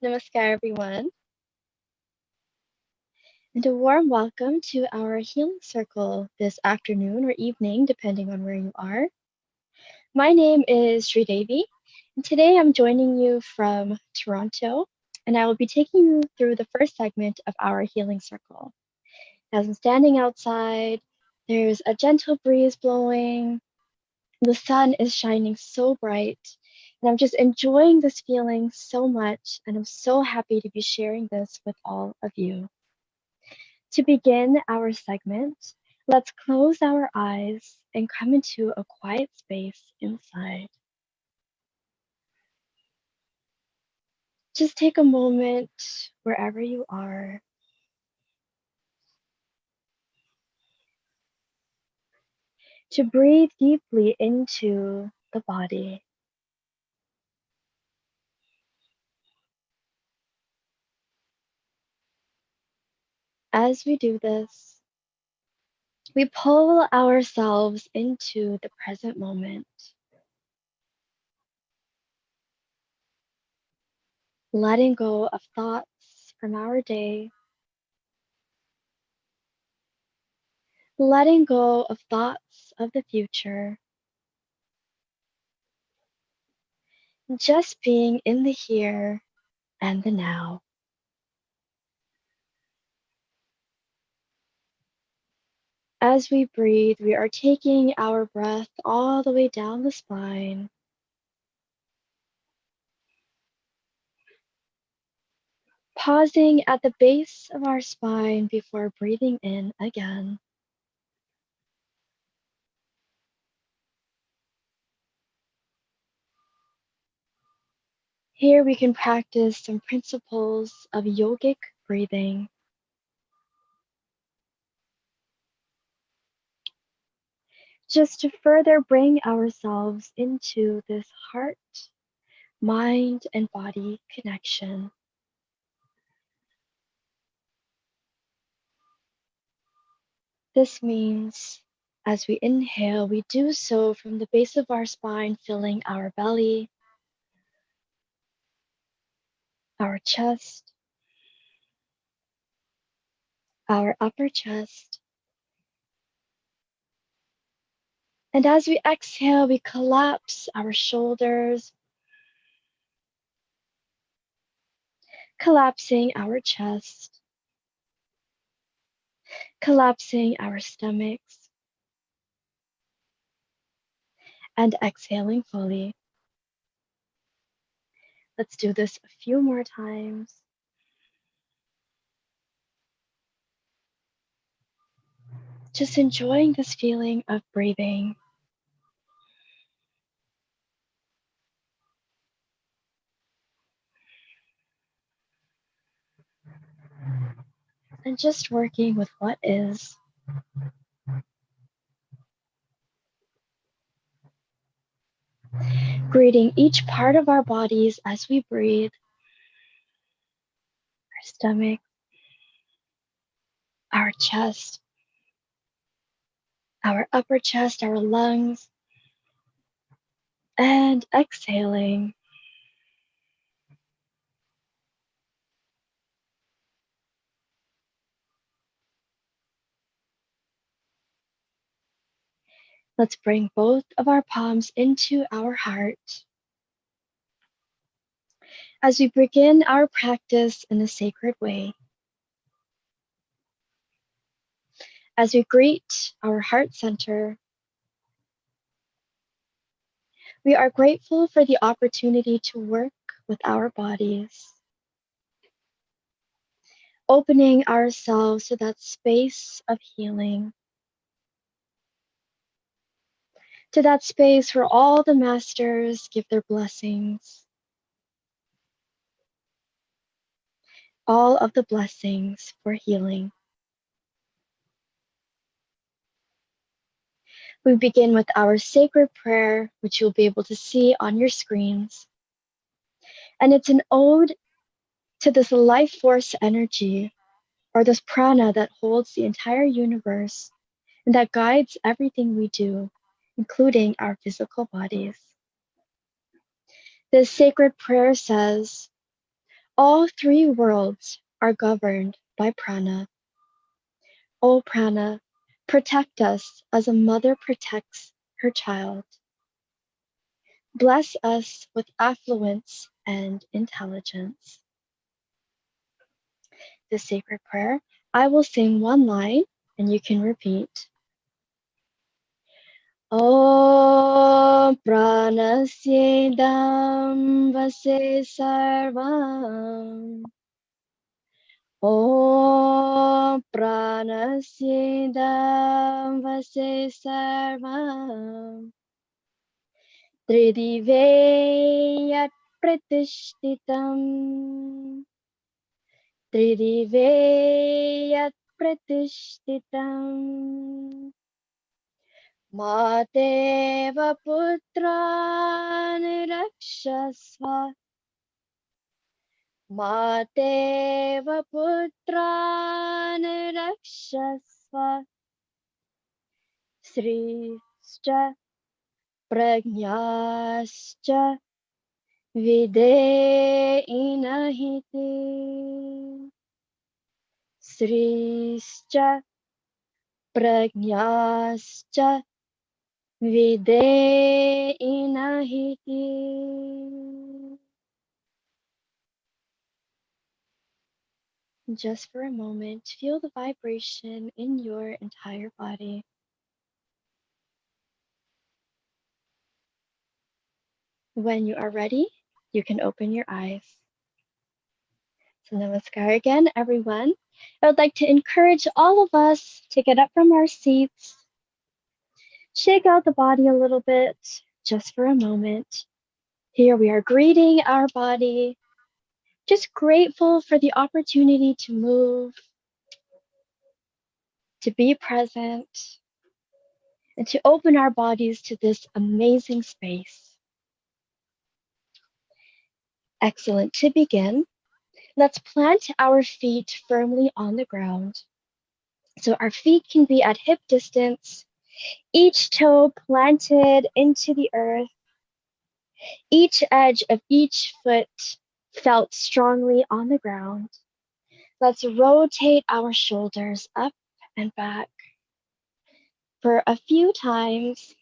Namaskar, everyone, and a warm welcome to our healing circle this afternoon or evening, depending on where you are. My name is Sri Devi, and today I'm joining you from Toronto, and I will be taking you through the first segment of our healing circle. As I'm standing outside, there's a gentle breeze blowing, the sun is shining so bright, and I'm just enjoying this feeling so much, and I'm so happy to be sharing this with all of you. To begin our segment, let's close our eyes and come into a quiet space inside. Just take a moment wherever you are to breathe deeply into the body. As we do this, we pull ourselves into the present moment, letting go of thoughts from our day, letting go of thoughts of the future, just being in the here and the now. As we breathe, we are taking our breath all the way down the spine, pausing at the base of our spine before breathing in again. Here we can practice some principles of yogic breathing. Just to further bring ourselves into this heart, mind, and body connection. This means as we inhale, we do so from the base of our spine, filling our belly, our chest, our upper chest. And as we exhale, we collapse our shoulders, collapsing our chest, collapsing our stomachs, and exhaling fully. Let's do this a few more times. Just enjoying this feeling of breathing. And just working with what is. Greeting each part of our bodies as we breathe. Our stomach, our chest, our upper chest, our lungs, and exhaling. Let's bring both of our palms into our heart as we begin our practice in the sacred way. As we greet our heart center, we are grateful for the opportunity to work with our bodies, opening ourselves to that space of healing, to that space where all the masters give their blessings, all of the blessings for healing. We begin with our sacred prayer, which you'll be able to see on your screens. And it's an ode to this life force energy, or this prana that holds the entire universe and that guides everything we do, including our physical bodies. This sacred prayer says, All three worlds are governed by prana. O prana, protect us as a mother protects her child. Bless us with affluence and intelligence. This sacred prayer, I will sing one line and you can repeat. Om pranasya vase sarvam. Om pranasya vase sarvam. Tridive yat pratishtitam. Tridive yat pratishtitam. Mateva putra rakshasva. Mateva putra rakshasva. Srischa prajnascha videinahiti. Srischa prajnascha videinahiti. Just for a moment, feel the vibration in your entire body. When you are ready, you can open your eyes. So namaskar again, everyone. I would like to encourage all of us to get up from our seats, shake out the body a little bit, just for a moment. Here we are greeting our body, just grateful for the opportunity to move, to be present, and to open our bodies to this amazing space. Excellent. To begin, let's plant our feet firmly on the ground. So our feet can be at hip distance, each toe planted into the earth, each edge of each foot felt strongly on the ground. Let's rotate our shoulders up and back for a few times.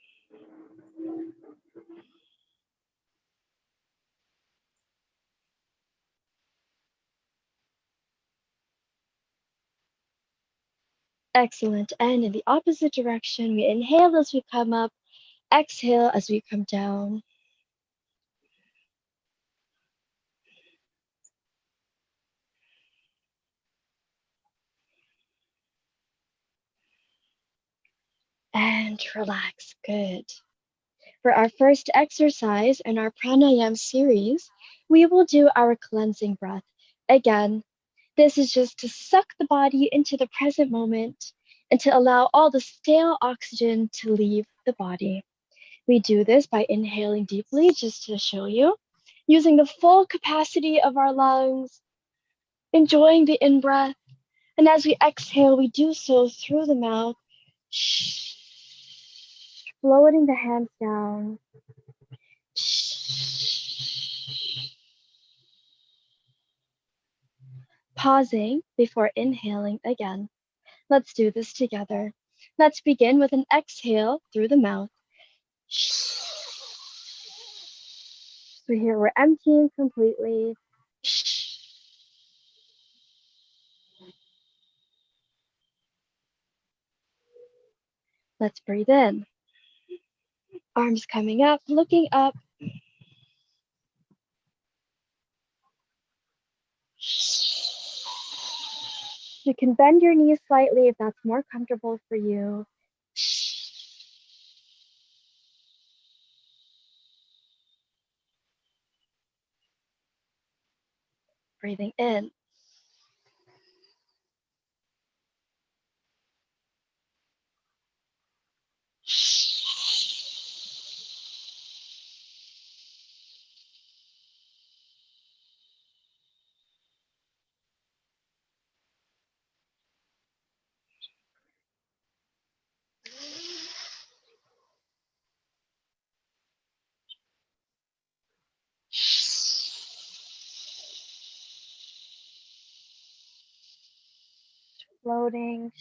Excellent. And in the opposite direction, we inhale as we come up, exhale as we come down. And relax. Good. For our first exercise in our pranayam series, we will do our cleansing breath. Again, this is just to suck the body into the present moment and to allow all the stale oxygen to leave the body. We do this by inhaling deeply, just to show you, using the full capacity of our lungs, enjoying the in breath. And as we exhale, we do so through the mouth, floating the hands down. Pausing before inhaling again. Let's do this together. Let's begin with an exhale through the mouth. So here we're emptying completely. Let's breathe in. Arms coming up, looking up. You can bend your knees slightly if that's more comfortable for you. Breathing in. floating.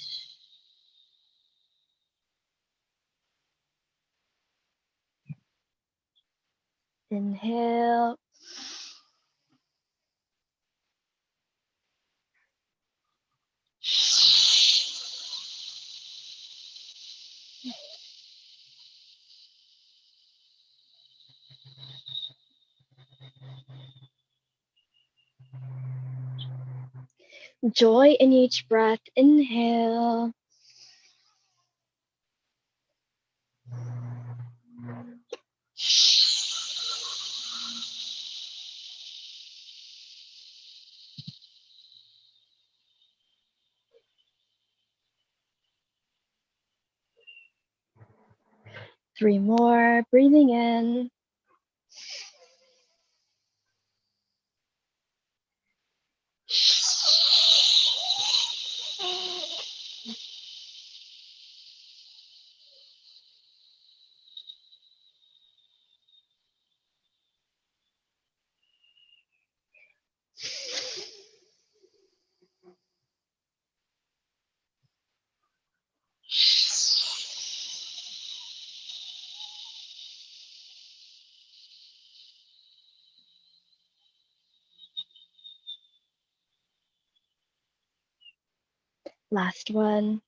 Inhale. Joy in each breath. Inhale. Three more. Breathing in. Last one.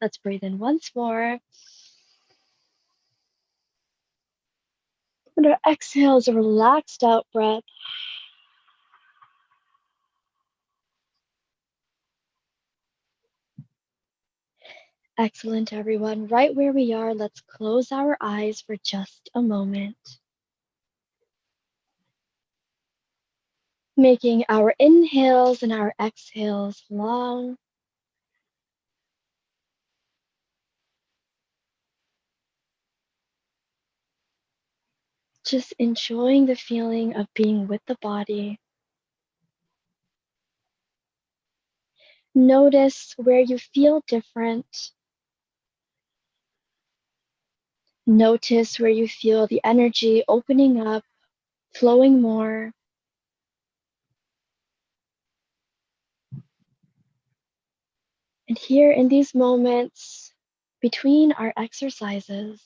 Let's breathe in once more. And our exhale is a relaxed out breath. Excellent, everyone. Right where we are, let's close our eyes for just a moment. Making our inhales and our exhales long. Just enjoying the feeling of being with the body. Notice where you feel different. Notice where you feel the energy opening up, flowing more. And here in these moments between our exercises,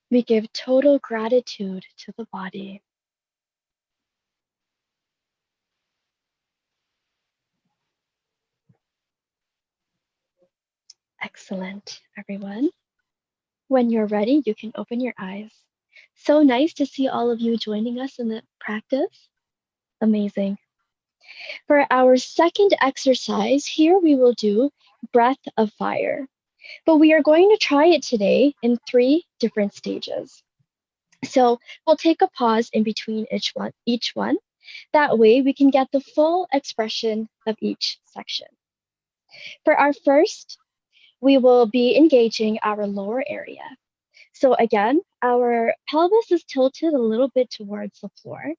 we give total gratitude to the body. Excellent, everyone. When you're ready, you can open your eyes. So nice to see all of you joining us in the practice. Amazing. For our second exercise, here we will do breath of fire. But we are going to try it today in 3 different stages. So we'll take a pause in between each one. That way we can get the full expression of each section. For our first, we will be engaging our lower area. So again, our pelvis is tilted a little bit towards the floor,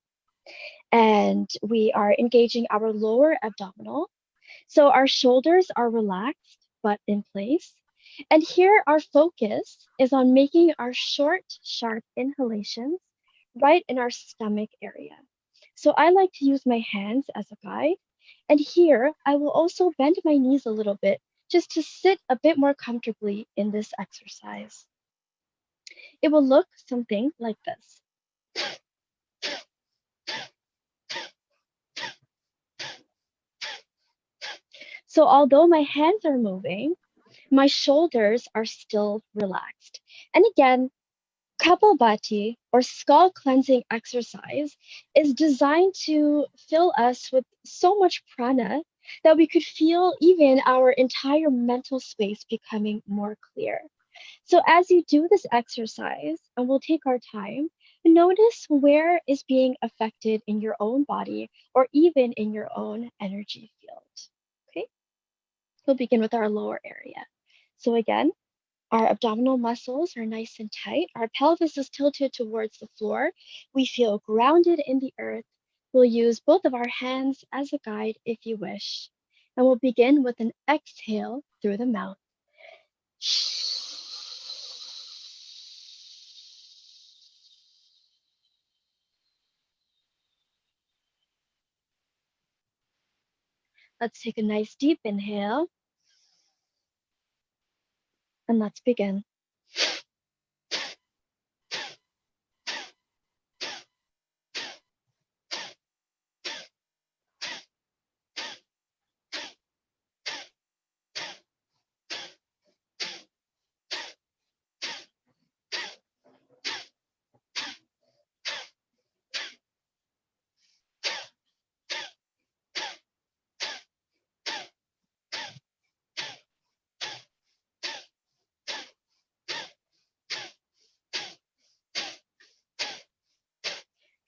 and we are engaging our lower abdominal. So our shoulders are relaxed but in place. And here our focus is on making our short, sharp inhalations right in our stomach area. So I like to use my hands as a guide. And here I will also bend my knees a little bit just to sit a bit more comfortably in this exercise. It will look something like this. So although my hands are moving, my shoulders are still relaxed. And again, Kapalbhati, or skull cleansing exercise, is designed to fill us with so much prana that we could feel even our entire mental space becoming more clear. So as you do this exercise, and we'll take our time, notice where is being affected in your own body or even in your own energy field. Okay, we'll begin with our lower area. So again, Our abdominal muscles are nice and tight. Our pelvis is tilted towards the floor. We feel grounded in the earth. We'll use both of our hands as a guide if you wish. And we'll begin with an exhale through the mouth. Let's take a nice deep inhale and let's begin.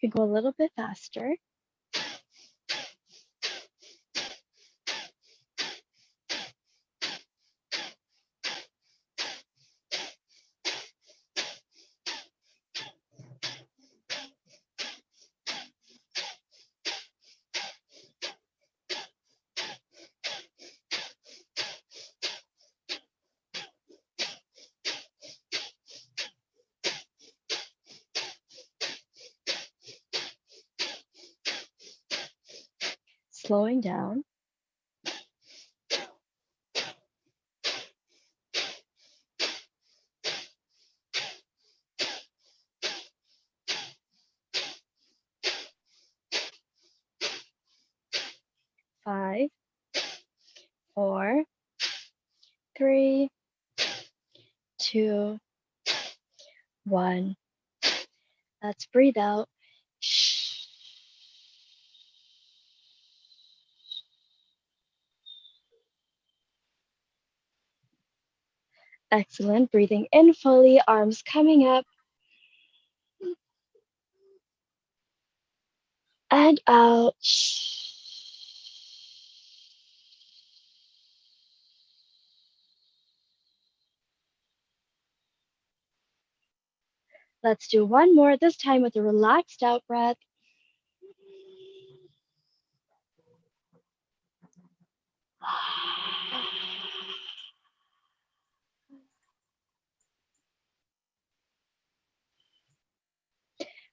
You can go a little bit faster. 'Slowing down. 5, 4, 3, 2, 1. Let's breathe out. Excellent. Breathing in fully, arms coming up and out. Let's do one more, this time with a relaxed out breath.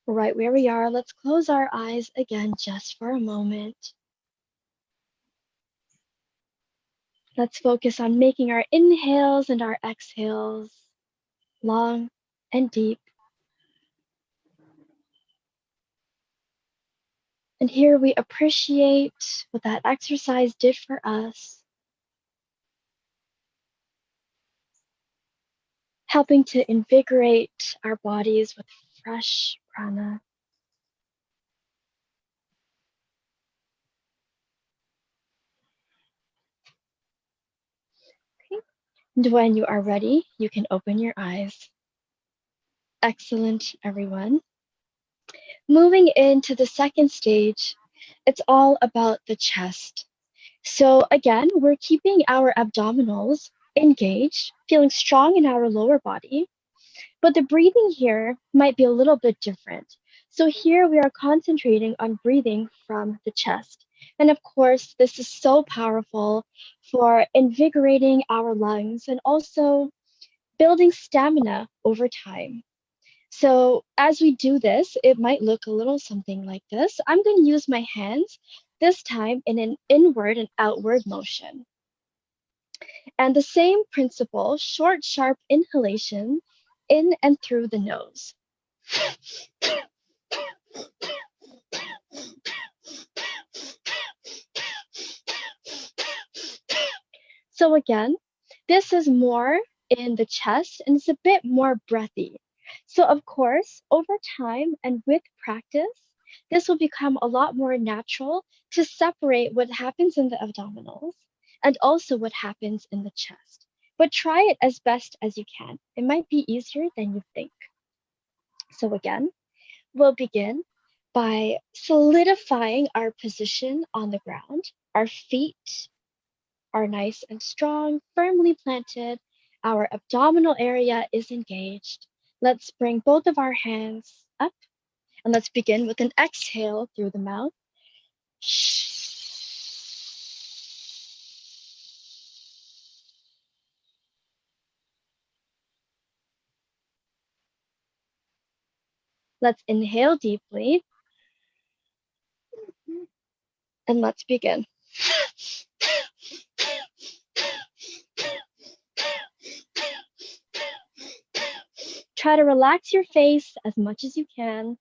Right where we are, let's close our eyes again just for a moment. Let's focus on making our inhales and our exhales long and deep. And here we appreciate what that exercise did for us, helping to invigorate our bodies with fresh prana. Okay. And when you are ready, you can open your eyes. Excellent, everyone. Moving into the second stage, it's all about the chest. So again, we're keeping our abdominals engaged, feeling strong in our lower body, but the breathing here might be a little bit different. So here we are concentrating on breathing from the chest. And of course, this is so powerful for invigorating our lungs and also building stamina over time. So as we do this, it might look a little something like this. I'm going to use my hands, this time in an inward and outward motion. And the same principle, short, sharp inhalation in and through the nose. So again, this is more in the chest and it's a bit more breathy. So of course, over time and with practice, this will become a lot more natural to separate what happens in the abdominals and also what happens in the chest. But try it as best as you can. It might be easier than you think. So again, we'll begin by solidifying our position on the ground. Our feet are nice and strong, firmly planted, Our abdominal area is engaged. Let's bring both of our hands up and let's begin with an exhale through the mouth. Let's inhale deeply and let's begin. Try to relax your face as much as you can.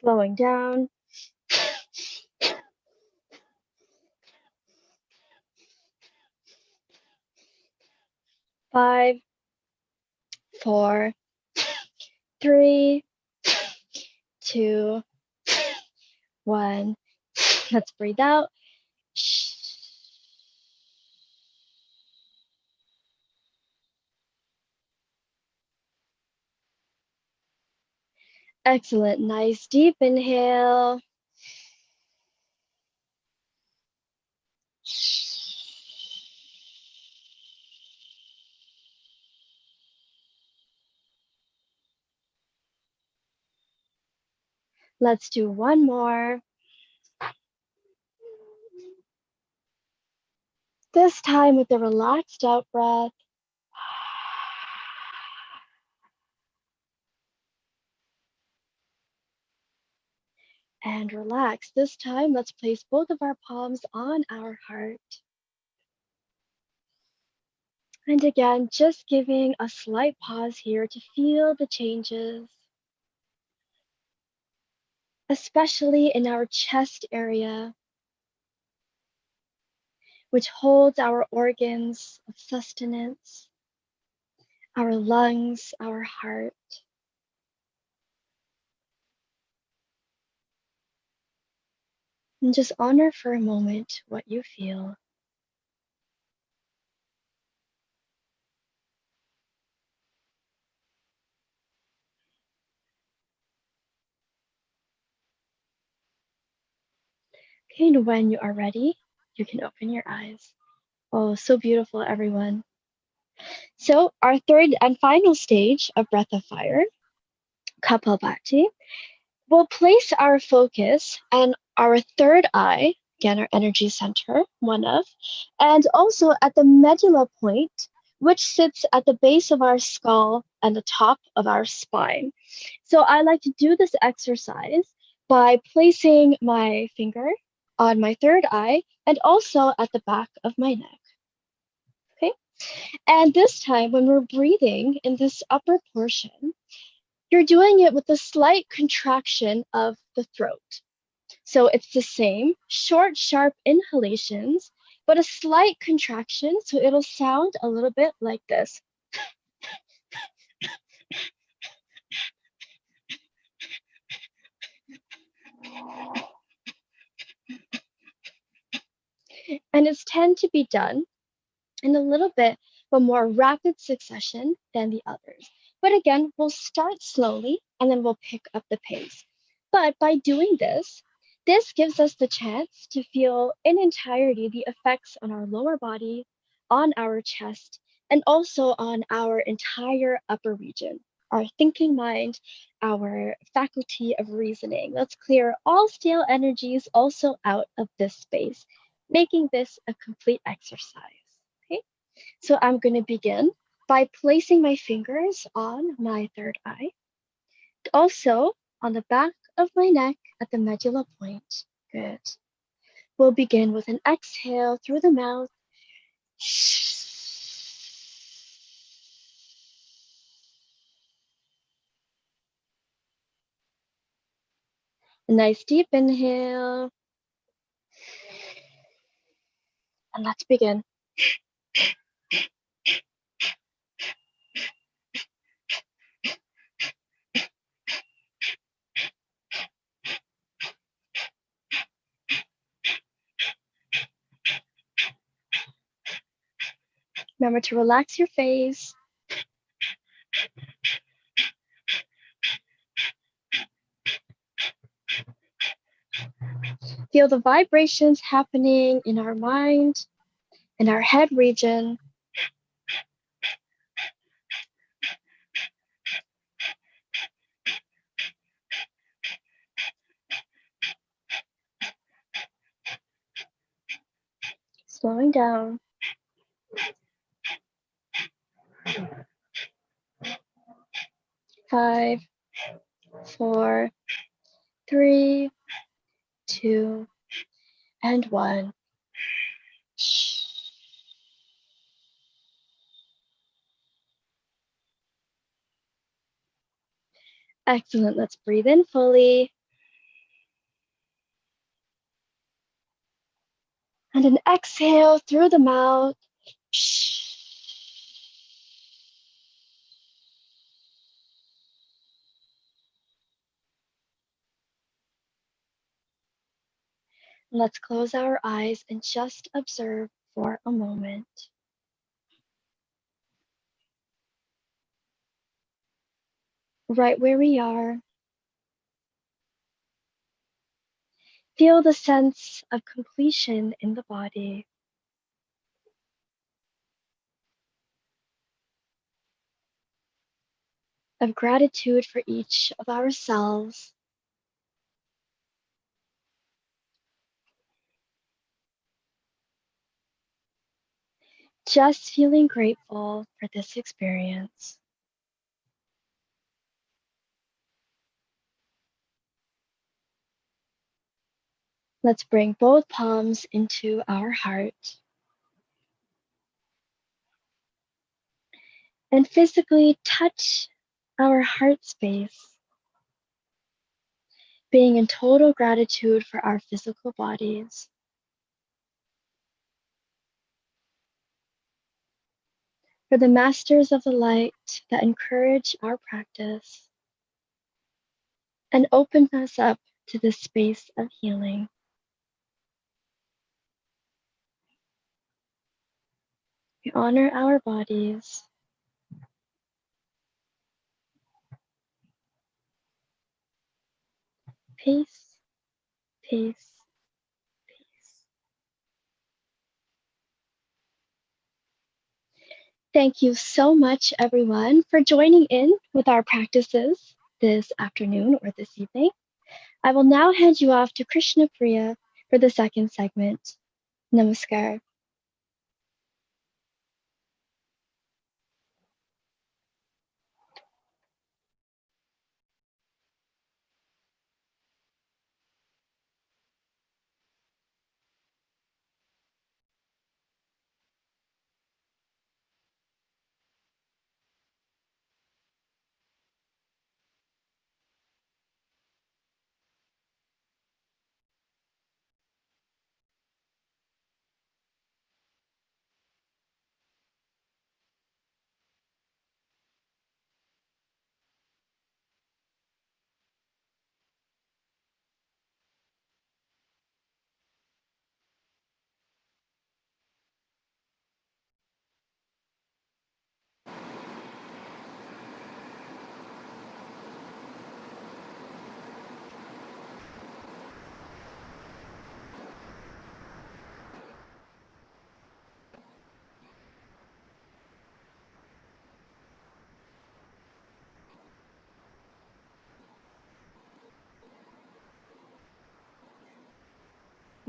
Slowing down. 5, 4, 3, 2, 1. Let's breathe out. Excellent. Nice deep inhale. Let's do one more. This time with a relaxed out breath. And relax. This time, let's place both of our palms on our heart. And again, just giving a slight pause here to feel the changes, especially in our chest area, which holds our organs of sustenance, our lungs, our heart. And just honor for a moment what you feel. Okay, and when you are ready, you can open your eyes. Oh, so beautiful, everyone. So, our third and final stage of Breath of Fire, Kapalbhati, we'll place our focus and our third eye, again, our energy center, one of, and also at the medulla point, which sits at the base of our skull and the top of our spine. So I like to do this exercise by placing my finger on my third eye and also at the back of my neck. Okay. And this time, when we're breathing in this upper portion, you're doing it with a slight contraction of the throat. So it's the same short, sharp inhalations, but a slight contraction. So it'll sound a little bit like this. And it's tend to be done in a little bit of a more rapid succession than the others. But again, we'll start slowly and then we'll pick up the pace. But by doing this, this gives us the chance to feel in entirety the effects on our lower body, on our chest, and also on our entire upper region, our thinking mind, our faculty of reasoning. Let's clear all stale energies also out of this space, making this a complete exercise. Okay, so I'm going to begin by placing my fingers on my third eye, also on the back of my neck at the medulla point. Good. We'll begin with an exhale through the mouth. A nice deep inhale. And let's begin. Remember to relax your face. Feel the vibrations happening in our mind, in our head region. Slowing down. 5, 4, 3, 2, and 1. Excellent. Let's breathe in fully. And an exhale through the mouth. Let's close our eyes and just observe for a moment. Right where we are, feel the sense of completion in the body, of gratitude for each of our cells. Just feeling grateful for this experience. Let's bring both palms into our heart and physically touch our heart space, being in total gratitude for our physical bodies, for the masters of the light that encourage our practice and open us up to this space of healing. We honor our bodies. Peace, peace, peace. Thank you so much, everyone, for joining in with our practices this afternoon or this evening. I will now hand you off to Krishna Priya for the second segment. Namaskar.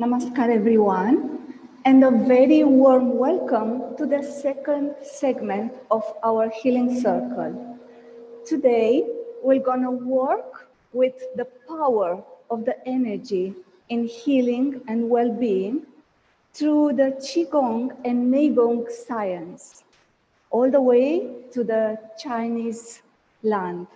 Namaskar everyone, and a very warm welcome to the second segment of our healing circle. Today, we're gonna work with the power of the energy in healing and well-being through the Qigong and Neigong science, all the way to the Chinese land.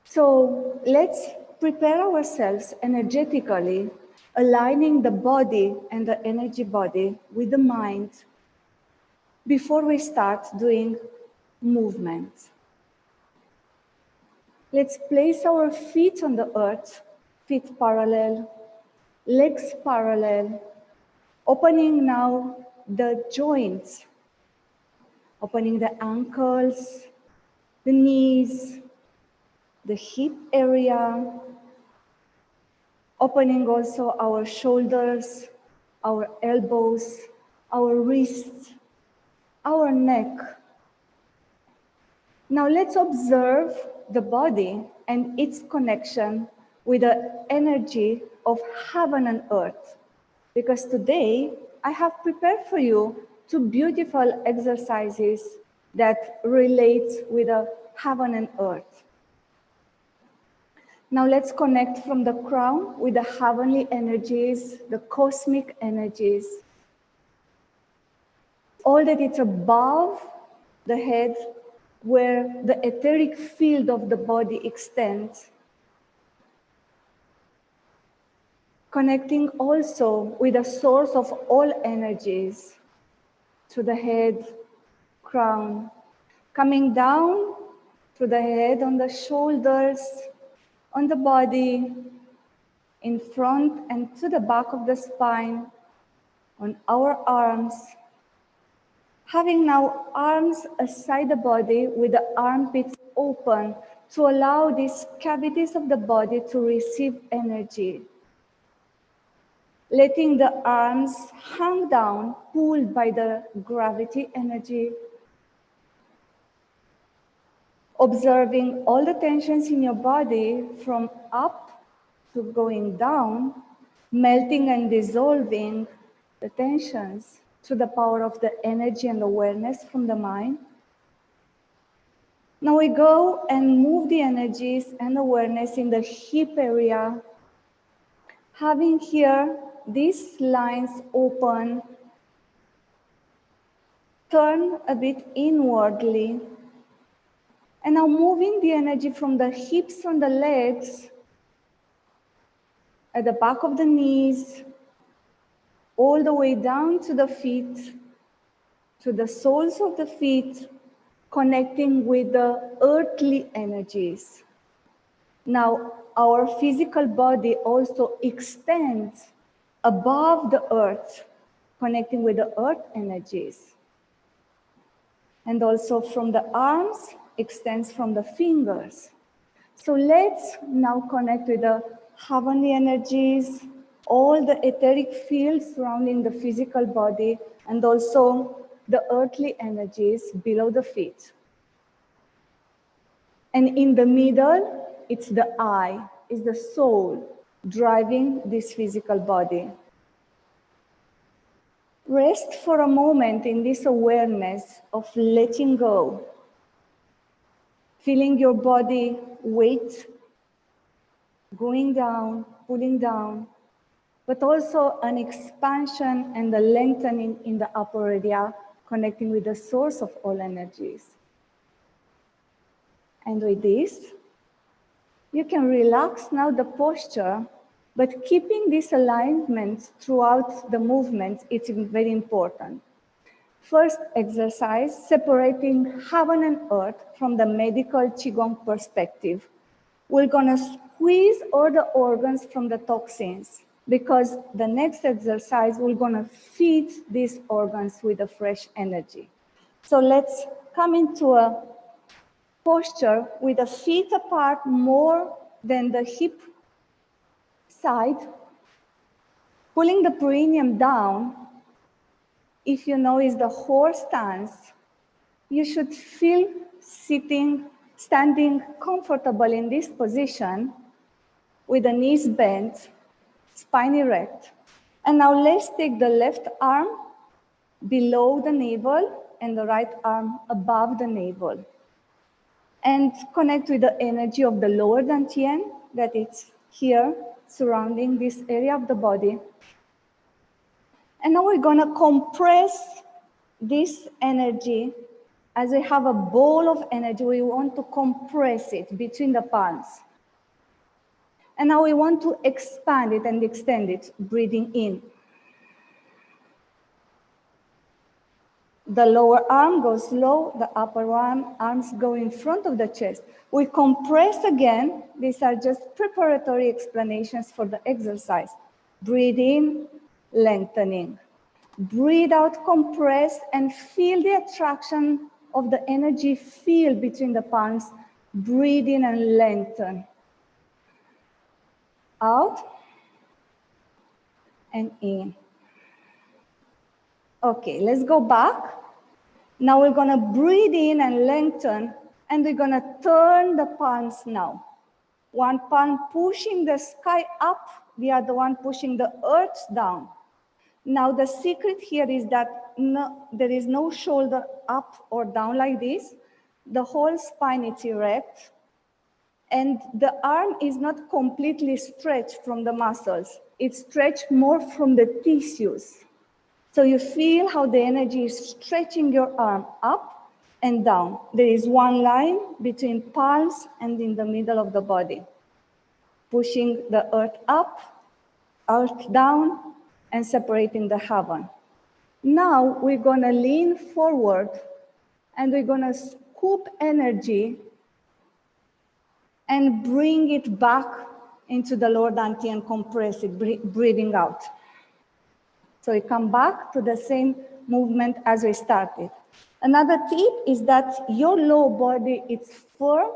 So let's prepare ourselves energetically, aligning the body and the energy body with the mind before we start doing movement. Let's place our feet on the earth, feet parallel, legs parallel, opening now the joints, opening the ankles, the knees, the hip area, opening also our shoulders, our elbows, our wrists, our neck. Now let's observe the body and its connection with the energy of heaven and earth. Because today I have prepared for you two beautiful exercises that relate with the heaven and earth. Now let's connect from the crown with the heavenly energies, the cosmic energies. All that it's above the head, where the etheric field of the body extends. Connecting also with the source of all energies, to the head, crown, coming down to the head, on the shoulders, on the body, in front and to the back of the spine, on our arms, having now arms aside the body with the armpits open to allow these cavities of the body to receive energy. Letting the arms hang down, pulled by the gravity energy. Observing all the tensions in your body from up to going down, melting and dissolving the tensions through the power of the energy and awareness from the mind. Now we go and move the energies and awareness in the hip area, having here these lines open, turn a bit inwardly, and now moving the energy from the hips and the legs, at the back of the knees, all the way down to the feet, to the soles of the feet, connecting with the earthly energies. Now, our physical body also extends above the earth, connecting with the earth energies. And also from the arms, extends from the fingers. So let's now connect with the heavenly energies, all the etheric fields surrounding the physical body, and also the earthly energies below the feet. And in the middle, it's the I, it's the soul driving this physical body. Rest for a moment in this awareness of letting go, feeling your body weight going down, pulling down, but also an expansion and a lengthening in the upper area, connecting with the source of all energies. And with this, you can relax now the posture, but keeping this alignment throughout the movement, it's very important. First exercise, separating heaven and earth from the medical Qigong perspective. We're gonna squeeze all the organs from the toxins, because the next exercise, we're gonna feed these organs with a fresh energy. So let's come into a posture with the feet apart more than the hip side, pulling the perineum down. If you know is the horse stance, you should feel standing comfortable in this position with the knees bent, spine erect. And now let's take the left arm below the navel and the right arm above the navel. And connect with the energy of the lower dantian that is here surrounding this area of the body. And now we're gonna compress this energy. As we have a ball of energy, we want to compress it between the palms. And now we want to expand it and extend it, breathing in. The lower arm goes low, the upper arms go in front of the chest. We compress again. These are just preparatory explanations for the exercise. Breathe in, lengthening. Breathe out, compress, and feel the attraction of the energy field between the palms. Breathe in and lengthen. Out and in. Okay, let's go back. Now we're gonna breathe in and lengthen, and we're gonna turn the palms now. One palm pushing the sky up, the other one pushing the earth down. Now the secret here is that there is no shoulder up or down like this. The whole spine is erect, and the arm is not completely stretched from the muscles. It's stretched more from the tissues. So you feel how the energy is stretching your arm up and down. There is one line between palms and in the middle of the body, pushing the earth up, earth down, and separating the heaven. Now we're gonna lean forward and we're gonna scoop energy and bring it back into the lower dantian and compress it, breathing out. So we come back to the same movement as we started. Another tip is that your lower body is firm,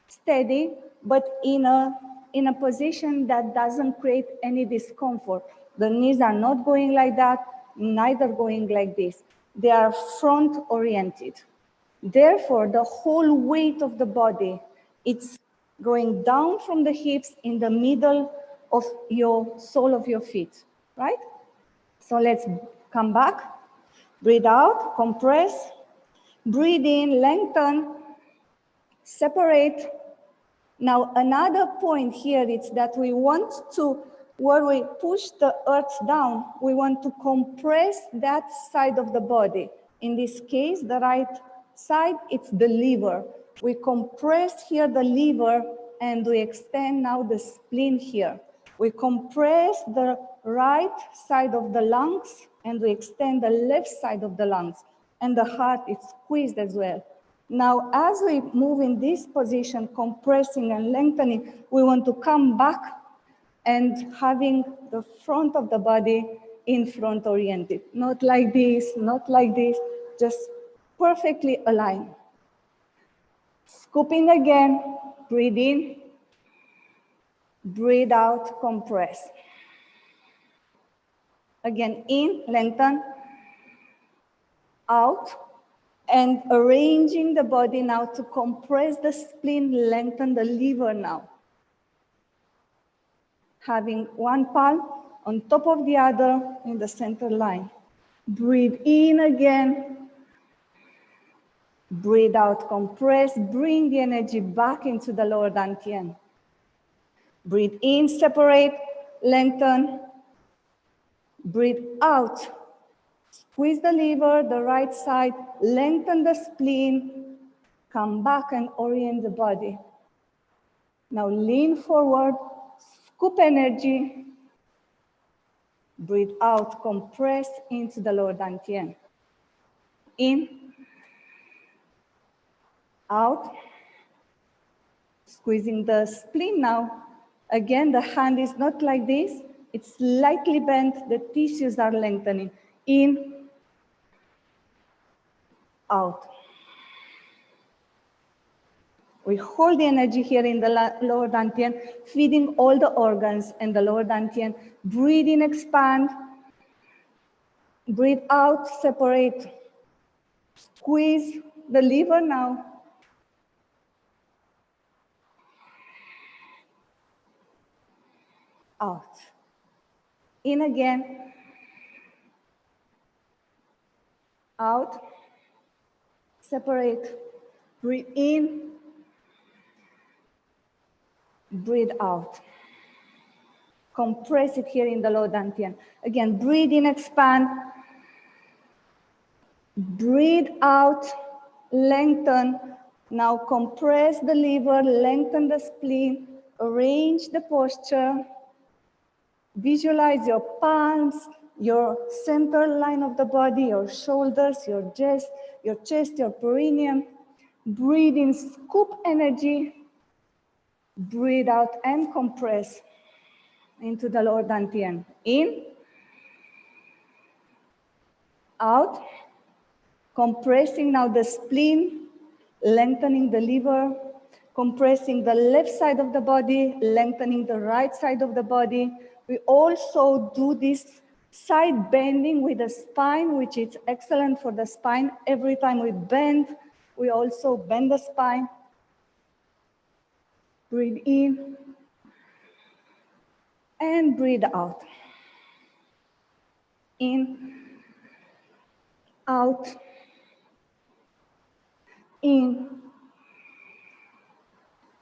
steady, but in a position that doesn't create any discomfort. The knees are not going like that, neither going like this. They are front oriented. Therefore, the whole weight of the body, it's going down from the hips in the middle of your sole of your feet, right? So let's come back, breathe out, compress, breathe in, lengthen, separate. Now another point here is that we want to, where we push the earth down, we want to compress that side of the body. In this case, the right side, it's the liver. We compress here the liver and we extend now the spleen here. We compress the right side of the lungs and we extend the left side of the lungs, and the heart is squeezed as well. Now, as we move in this position, compressing and lengthening, we want to come back and having the front of the body in front oriented. Not like this, not like this, just perfectly aligned. Scooping again, breathe in, breathe out, compress. Again, in, lengthen, out, and arranging the body now to compress the spleen, lengthen the liver now. Having one palm on top of the other in the center line. Breathe in again. Breathe out, compress, bring the energy back into the lower dantian. Breathe in, separate, lengthen. Breathe out, squeeze the liver, the right side, lengthen the spleen, come back and orient the body. Now lean forward, scoop energy, breathe out, compress into the lower dantian. In, out, squeezing the spleen now. Again, the hand is not like this, it's slightly bent, the tissues are lengthening. In, out. We hold the energy here in the lower dantian, feeding all the organs in the lower dantian. Breathe in, expand. Breathe out, separate. Squeeze the liver now. Out. In again. Out. Separate. Breathe in. Breathe out. Compress it here in the lower dantian. Again, breathe in, expand. Breathe out, lengthen. Now compress the liver, lengthen the spleen, arrange the posture. Visualize your palms, your center line of the body, your shoulders, your chest, your perineum. Breathe in, scoop energy. Breathe out and compress into the lower dantian. In, out, compressing now the spleen, lengthening the liver, compressing the left side of the body, lengthening the right side of the body. We also do this side bending with the spine, which is excellent for the spine. Every time we bend, we also bend the spine. Breathe in and breathe out. In, out, in,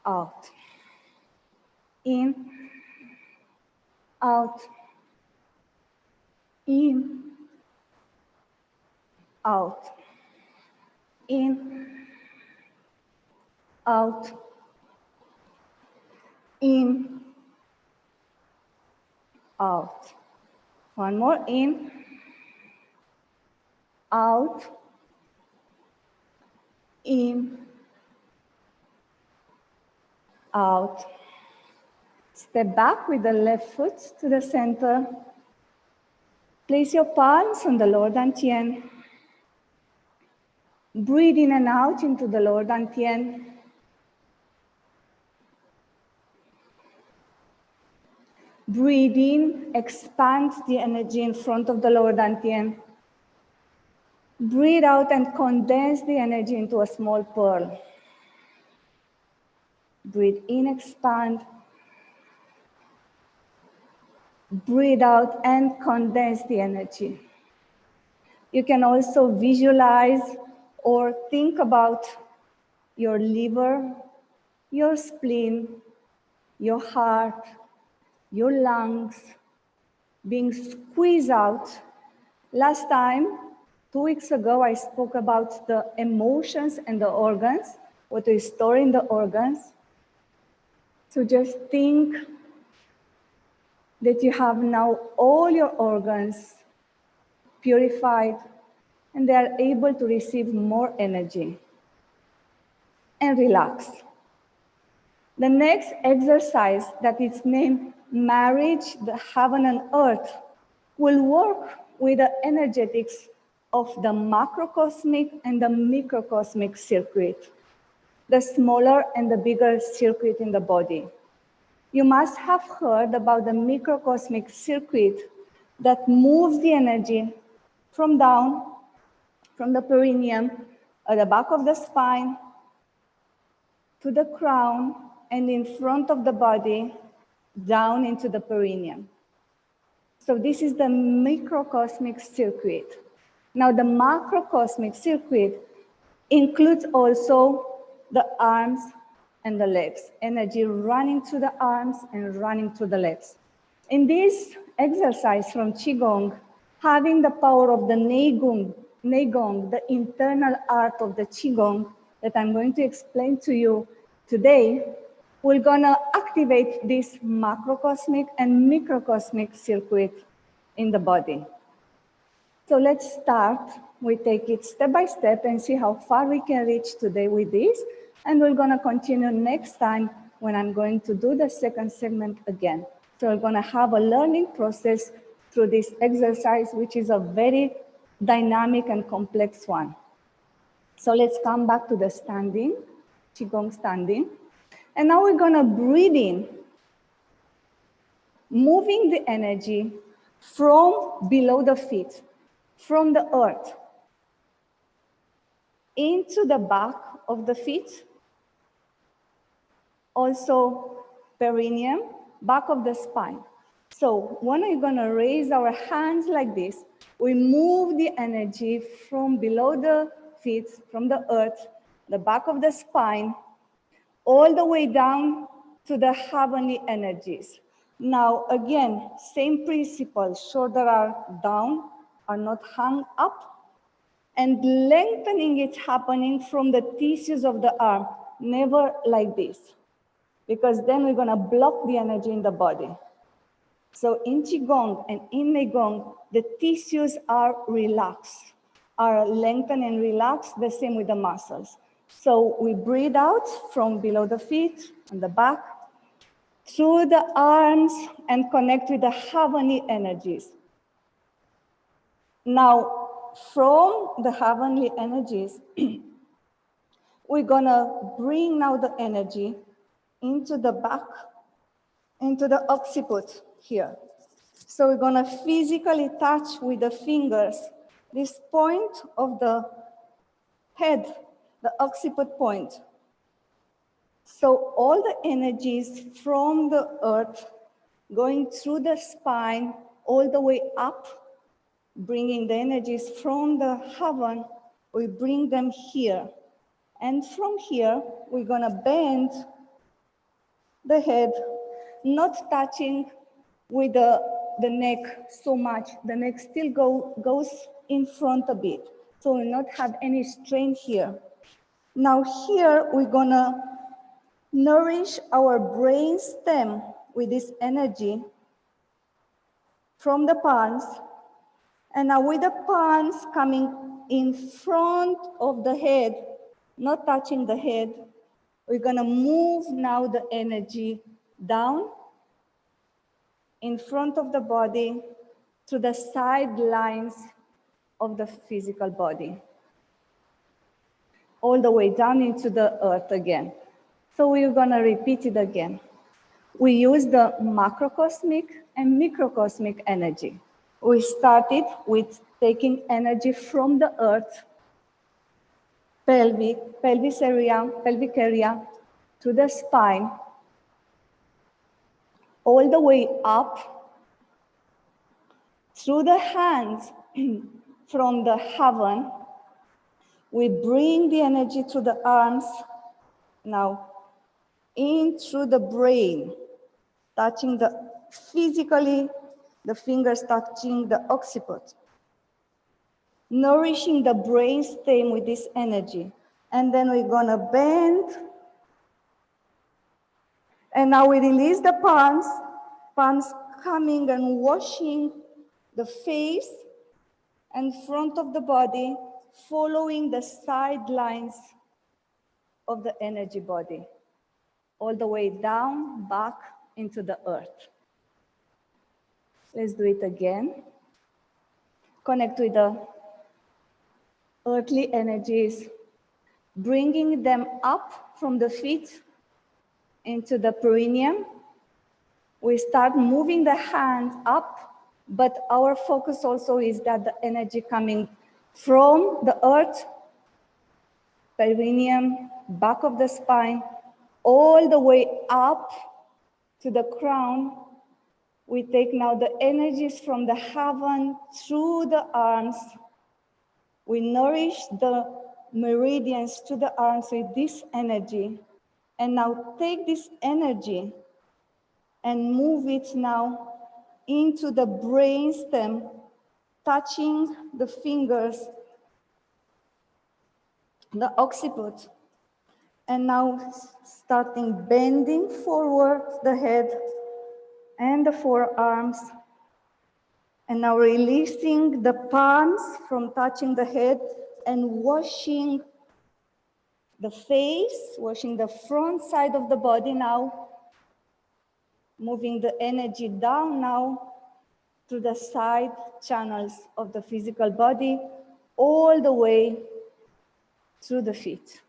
out, in, out, in, out, in, out, in, out. One more, in, out, in, out. Step back with the left foot to the center. Place your palms on the lower dantian. Breathe in and out into the lower dantian. Breathe in, expand the energy in front of the lower dantian. Breathe out and condense the energy into a small pearl. Breathe in, expand. Breathe out and condense the energy. You can also visualize or think about your liver, your spleen, your heart, your lungs being squeezed out. Last time, 2 weeks ago, I spoke about the emotions and the organs, what we store in the organs. So just think that you have now all your organs purified and they are able to receive more energy. And relax. The next exercise that is named Marriage the Heaven and Earth will work with the energetics of the macrocosmic and the microcosmic circuit, the smaller and the bigger circuit in the body. You must have heard about the microcosmic circuit that moves the energy from down, from the perineum, at the back of the spine, to the crown, and in front of the body, down into the perineum. So this is the microcosmic circuit. Now the macrocosmic circuit includes also the arms and the legs, energy running through the arms and running through the legs. In this exercise from Qigong, having the power of the Neigong, the internal art of the Qigong that I'm going to explain to you today, we're gonna activate this macrocosmic and microcosmic circuit in the body. So let's start. We take it step by step and see how far we can reach today with this. And we're gonna continue next time when I'm going to do the second segment again. So we're gonna have a learning process through this exercise, which is a very dynamic and complex one. So let's come back to the standing, Qigong standing. And now we're gonna breathe in, moving the energy from below the feet, from the earth, into the back of the feet, also perineum, back of the spine. So when we're gonna raise our hands like this, we move the energy from below the feet, from the earth, the back of the spine, all the way down to the heavenly energies. Now, again, same principle, shoulders are down, are not hung up, and lengthening is happening from the tissues of the arm, never like this, because then we're gonna block the energy in the body. So in Qigong and in Neigong, the tissues are relaxed, are lengthened and relaxed, the same with the muscles. So we breathe out from below the feet and the back, through the arms, and connect with the heavenly energies. Now, from the heavenly energies, we're gonna bring now the energy into the back, into the occiput here. So we're gonna physically touch with the fingers this point of the head, the occiput point. So all the energies from the earth going through the spine all the way up, bringing the energies from the heaven, we bring them here. And from here, we're gonna bend the head, not touching with the neck so much. The neck still goes in front a bit, so we'll not have any strain here. Now here, we're gonna nourish our brain stem with this energy from the palms. And now with the palms coming in front of the head, not touching the head, we're gonna move now the energy down in front of the body to the sidelines of the physical body, all the way down into the earth again. So we're gonna repeat it again. We use the macrocosmic and microcosmic energy. We started with taking energy from the earth, pelvic area, to the spine, all the way up through the hands from the heaven. We bring the energy to the arms, now in through the brain, touching physically, the fingers touching the occiput, nourishing the brain stem with this energy. And then we're gonna bend. And now we release the palms coming and washing the face and front of the body, following the sidelines of the energy body, all the way down, back into the earth. Let's do it again. Connect with the earthly energies, bringing them up from the feet into the perineum. We start moving the hands up, but our focus also is that the energy coming from the earth, perineum, back of the spine, all the way up to the crown. We take now the energies from the heaven through the arms. We nourish the meridians to the arms with this energy. And now take this energy and move it now into the brainstem, touching the fingers, the occiput. And now starting bending forward the head and the forearms. And now releasing the palms from touching the head and washing the face, washing the front side of the body now, moving the energy down now to the side channels of the physical body, all the way through the feet.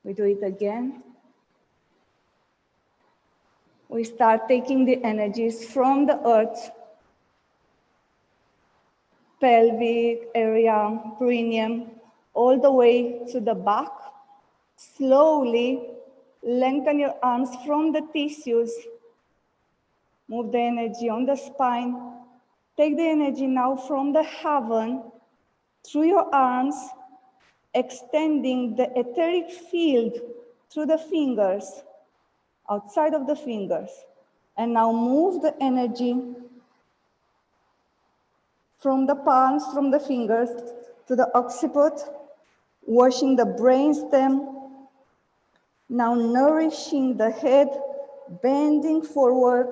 We do it again. We start taking the energies from the earth, pelvic area, perineum, all the way to the back. Slowly lengthen your arms from the tissues. Move the energy on the spine. Take the energy now from the heaven through your arms, extending the etheric field through the fingers, outside of the fingers. And now move the energy from the palms, from the fingers, to the occiput, washing the brainstem, now nourishing the head, bending forward.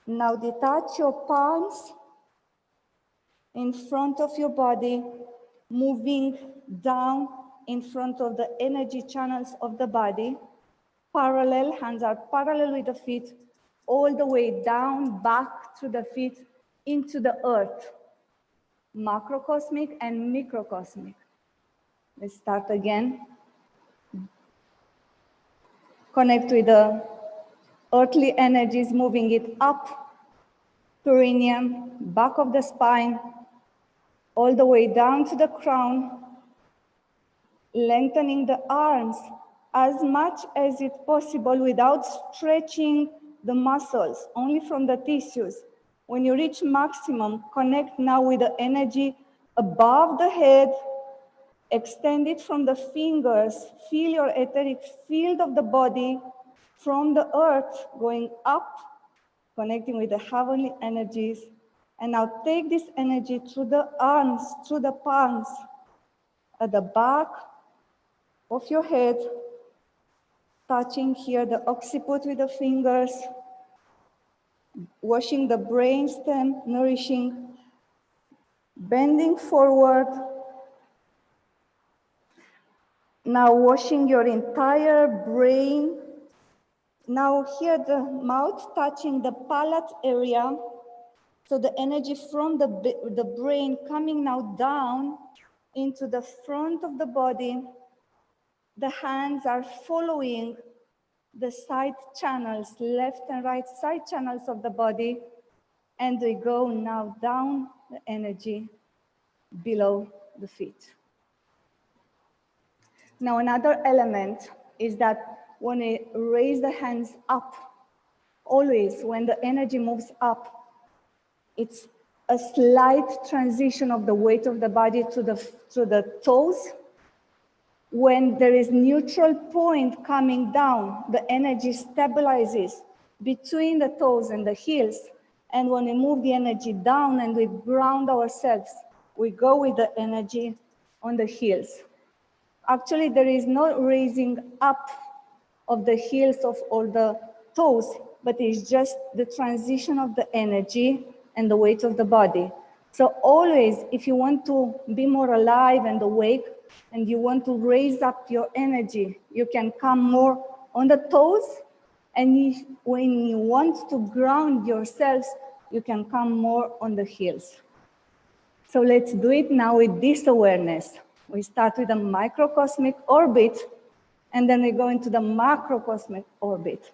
Now detach your palms in front of your body, moving down in front of the energy channels of the body. Parallel, hands are parallel with the feet, all the way down, back to the feet, into the earth. Macrocosmic and microcosmic. Let's start again. Connect with the earthly energies, moving it up, perineum, back of the spine, all the way down to the crown, lengthening the arms as much as it's possible without stretching the muscles, only from the tissues. When you reach maximum, connect now with the energy above the head, extend it from the fingers, feel your etheric field of the body from the earth going up, connecting with the heavenly energies. And now take this energy through the arms, through the palms, at the back of your head, touching here the occiput with the fingers, washing the brainstem, nourishing, bending forward. Now washing your entire brain. Now here the mouth touching the palate area. So the energy from the brain coming now down into the front of the body. The hands are following the side channels, left and right side channels of the body. And we go now down the energy below the feet. Now another element is that when we raise the hands up, always when the energy moves up, it's a slight transition of the weight of the body to the toes. When there is neutral point coming down, the energy stabilizes between the toes and the heels. And when we move the energy down and we ground ourselves, we go with the energy on the heels. Actually, there is no raising up of the heels of all the toes, but it's just the transition of the energy and the weight of the body. So always, if you want to be more alive and awake, and you want to raise up your energy, you can come more on the toes. And when you want to ground yourselves, you can come more on the heels. So let's do it now with this awareness. We start with a microcosmic orbit, and then we go into the macrocosmic orbit.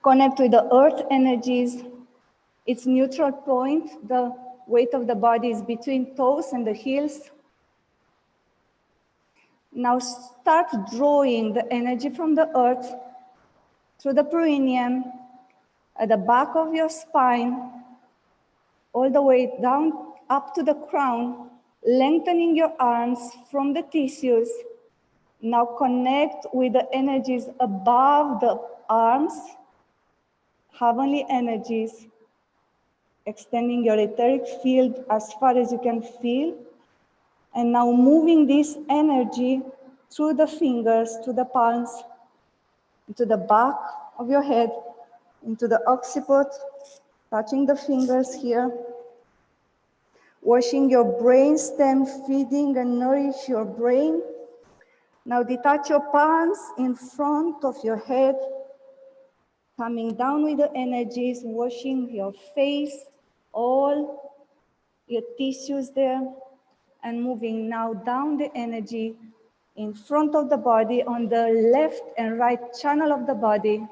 Connect with the earth energies. Its neutral point, the weight of the body is between toes and the heels. Now start drawing the energy from the earth through the perineum, at the back of your spine, all the way down up to the crown, lengthening your arms from the tissues. Now connect with the energies above the arms, heavenly energies, extending your etheric field as far as you can feel. And now moving this energy through the fingers, to the palms, into the back of your head, into the occiput, touching the fingers here, washing your brain stem, feeding and nourish your brain. Now detach your palms in front of your head, coming down with the energies, washing your face, all your tissues there, and moving now down the energy in front of the body on the left and right channel of the body,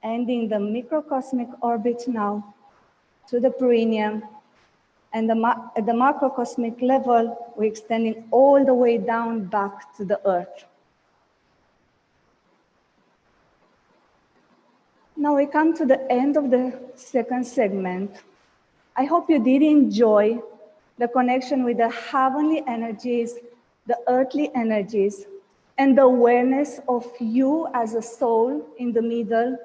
ending the microcosmic orbit now to the perineum. And at the macrocosmic level, we're extending all the way down back to the earth. Now we come to the end of the second segment. I hope you did enjoy the connection with the heavenly energies, the earthly energies, and the awareness of you as a soul in the middle,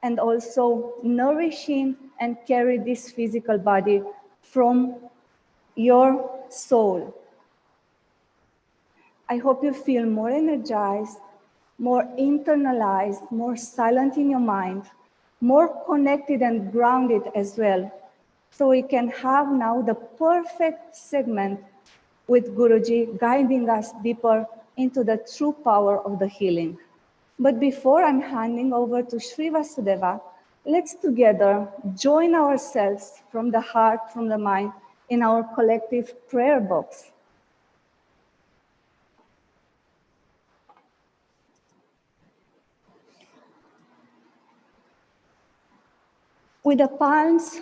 and also nourishing and carry this physical body from your soul. I hope you feel more energized, more internalized, more silent in your mind, more connected and grounded as well. So we can have now the perfect segment with Guruji guiding us deeper into the true power of the healing. But before I'm handing over to Sri Vasudeva, let's together join ourselves from the heart, from the mind, in our collective prayer box. With the palms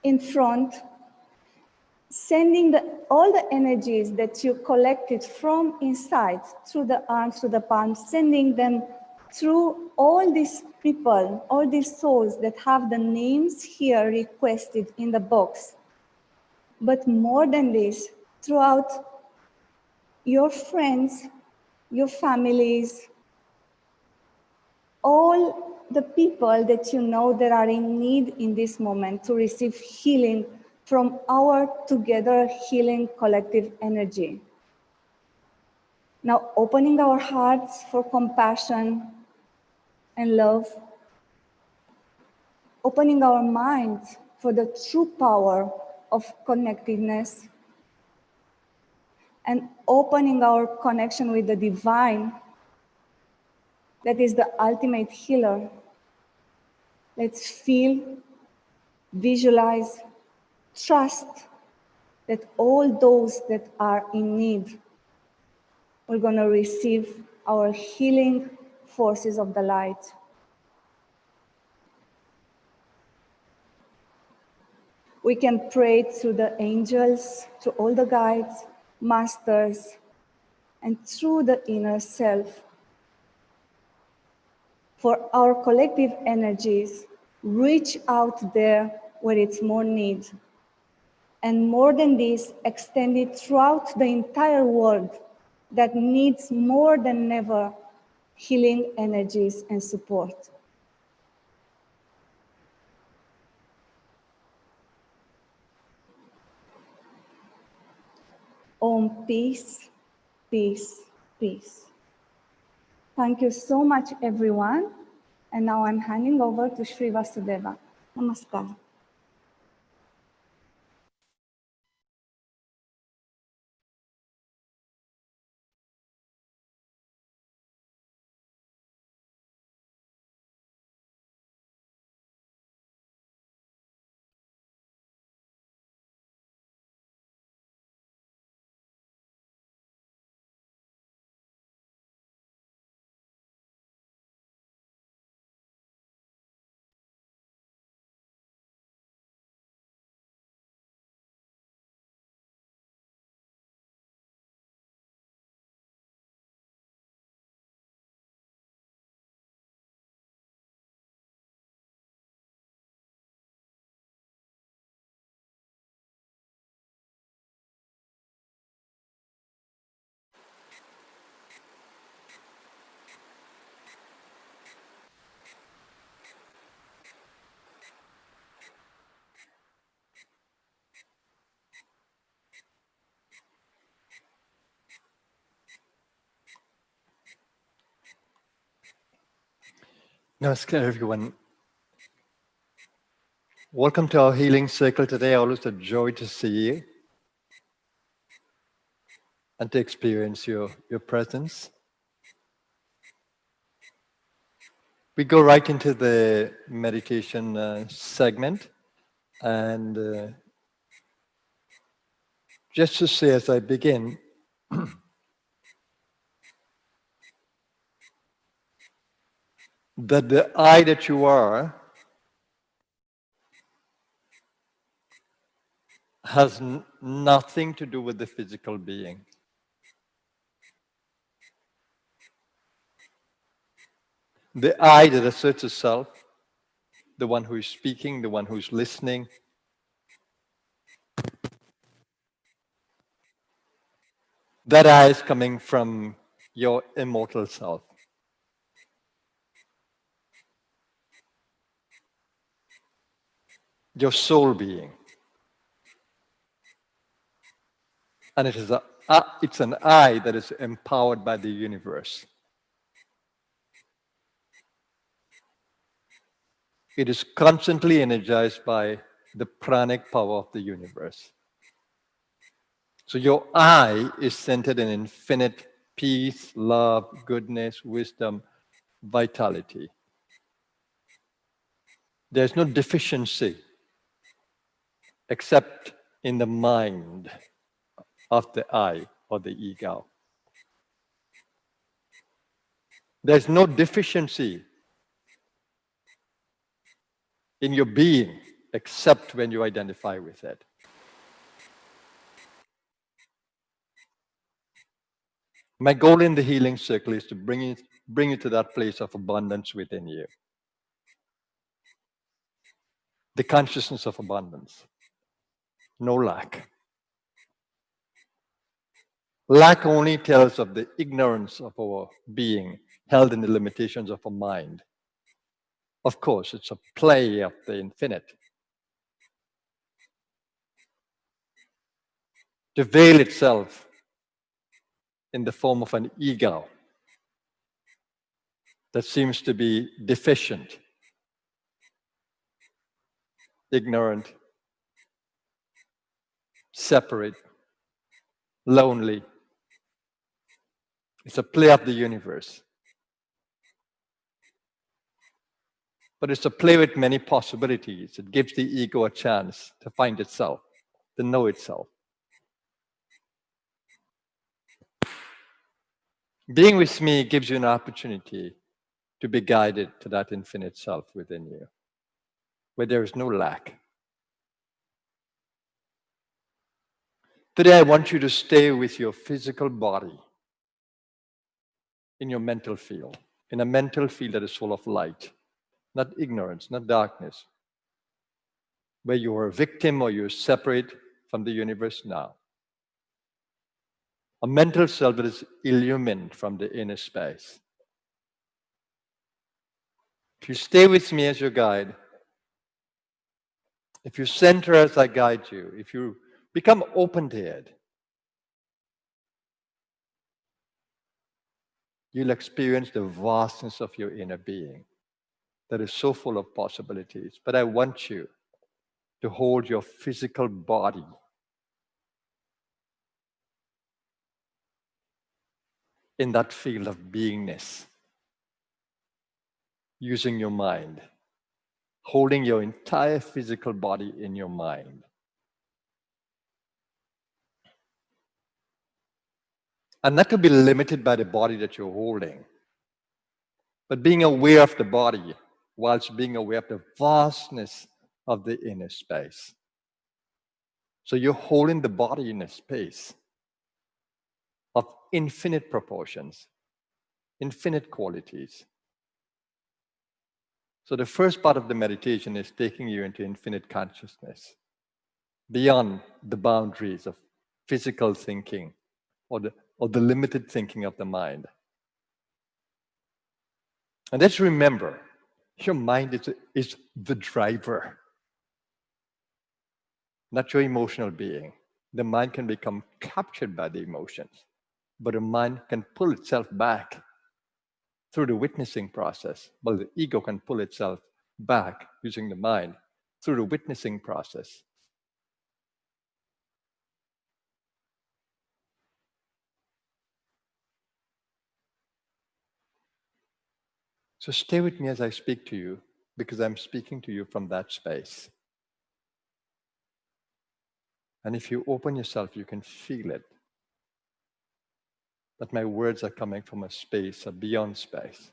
in front, sending all the energies that you collected from inside, through the arms, through the palms, sending them through all these people, all these souls that have the names here requested in the box. But more than this, throughout your friends, your families, all the people that you know that are in need in this moment to receive healing from our together healing collective energy. Now opening our hearts for compassion and love, opening our minds for the true power of connectedness, and opening our connection with the divine that is the ultimate healer. Let's feel, visualize, trust that all those that are in need, we're going to receive our healing forces of the light. We can pray through the angels, to all the guides, masters, and through the inner self. For our collective energies, reach out there where it's more need. And more than this, extend it throughout the entire world that needs more than ever healing energies and support. Om, peace, peace, peace. Thank you so much, everyone. And now I'm handing over to Sri Vasudeva. Namaskar. Namaskar, everyone. Welcome to our healing circle today. Always a joy to see you and to experience your presence. We go right into the meditation segment. And just to say as I begin, that the I that you are has nothing to do with the physical being. The I that asserts itself, the one who is speaking, the one who is listening, that I is coming from your immortal self, your soul being. And it's an I that is empowered by the universe. It is constantly energized by the pranic power of the universe. So your I is centered in infinite peace, love, goodness, wisdom, vitality. There's no deficiency except in the mind of the I or the ego. There's no deficiency in your being except when you identify with it. My goal in the healing circle is to bring you to that place of abundance within you. The consciousness of abundance. No lack. Lack only tells of the ignorance of our being, held in the limitations of our mind. Of course, it's a play of the infinite. To veil itself in the form of an ego that seems to be deficient, ignorant, separate, lonely. It's a play of the universe. But it's a play with many possibilities. It gives the ego a chance to find itself, to know itself. Being with me gives you an opportunity to be guided to that infinite self within you, where there is no lack. Today, I want you to stay with your physical body in your mental field, in a mental field that is full of light, not ignorance, not darkness, where you are a victim or you're separate from the universe now. A mental self that is illumined from the inner space. If you stay with me as your guide, if you center as I guide you, if you become open to it, you'll experience the vastness of your inner being that is so full of possibilities. But I want you to hold your physical body in that field of beingness, using your mind, holding your entire physical body in your mind. And not to be limited by the body that you're holding, but being aware of the body whilst being aware of the vastness of the inner space. So you're holding the body in a space of infinite proportions, infinite qualities. So the first part of the meditation is taking you into infinite consciousness, beyond the boundaries of physical thinking or the limited thinking of the mind. And let's remember, your mind is the driver, not your emotional being. The mind can become captured by the emotions, but the mind can pull itself back through the witnessing process. Well, the ego can pull itself back using the mind through the witnessing process. So stay with me as I speak to you, because I'm speaking to you from that space. And if you open yourself, you can feel it, that my words are coming from a space, a beyond space.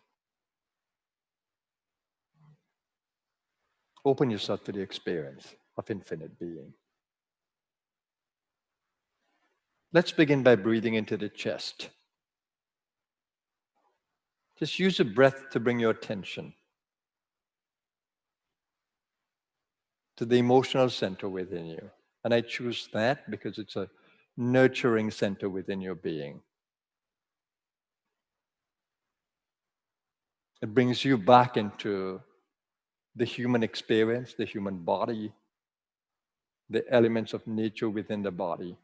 Open yourself to the experience of infinite being. Let's begin by breathing into the chest. Just use the breath to bring your attention to the emotional center within you. And I choose that because it's a nurturing center within your being. It brings you back into the human experience, the human body, the elements of nature within the body.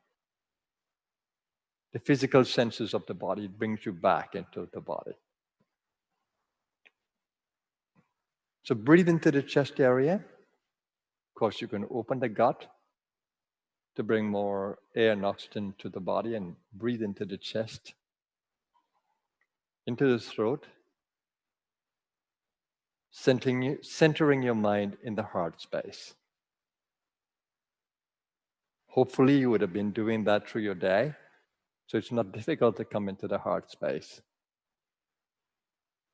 the physical senses of the body. It brings you back into the body. So breathe into the chest area. Of course, you can open the gut to bring more air and oxygen to the body, and breathe into the chest, into the throat, centering your mind in the heart space. Hopefully, you would have been doing that through your day, so it's not difficult to come into the heart space.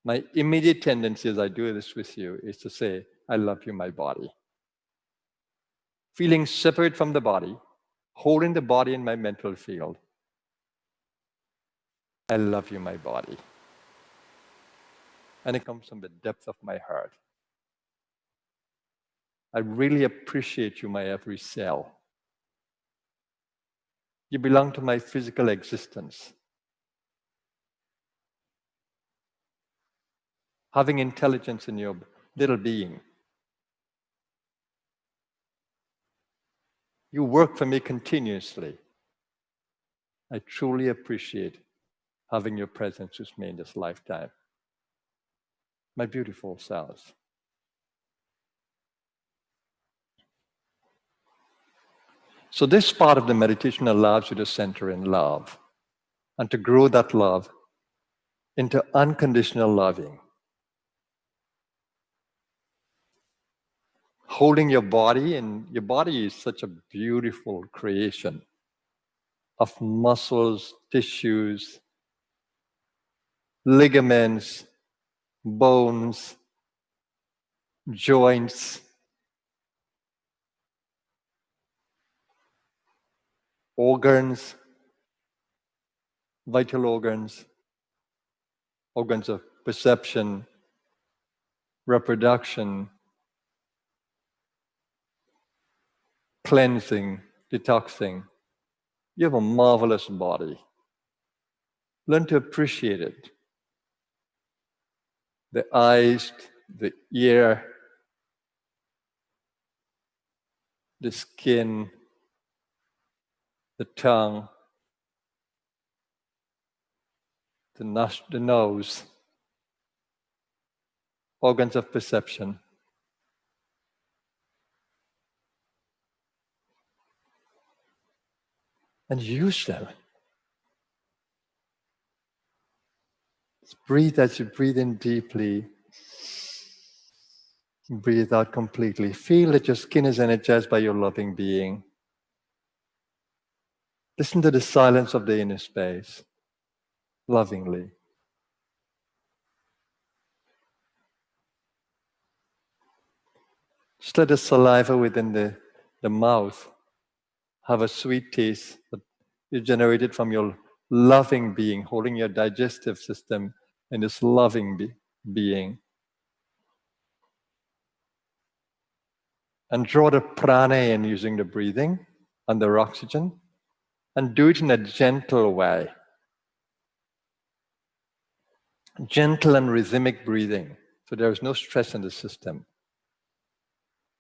My immediate tendency as I do this with you is to say, I love you, my body. Feeling separate from the body, holding the body in my mental field. I love you, my body. And it comes from the depth of my heart. I really appreciate you, my every cell. You belong to my physical existence. Having intelligence in your little being. You work for me continuously. I truly appreciate having your presence with me in this lifetime. My beautiful selves. So this part of the meditation allows you to center in love and to grow that love into unconditional loving. Holding your body, and your body is such a beautiful creation of muscles, tissues, ligaments, bones, joints, organs, vital organs, organs of perception, reproduction, cleansing, detoxing. You have a marvelous body. Learn to appreciate it. The eyes, the ear, the skin, the tongue, the nose, organs of perception. And use them. Breathe as you breathe in deeply. Breathe out completely. Feel that your skin is energized by your loving being. Listen to the silence of the inner space, lovingly. Just let the saliva within the mouth have a sweet taste that is generated from your loving being, holding your digestive system in this loving being. And draw the prana in using the breathing and the oxygen, and do it in a gentle way. Gentle and rhythmic breathing, so there is no stress in the system.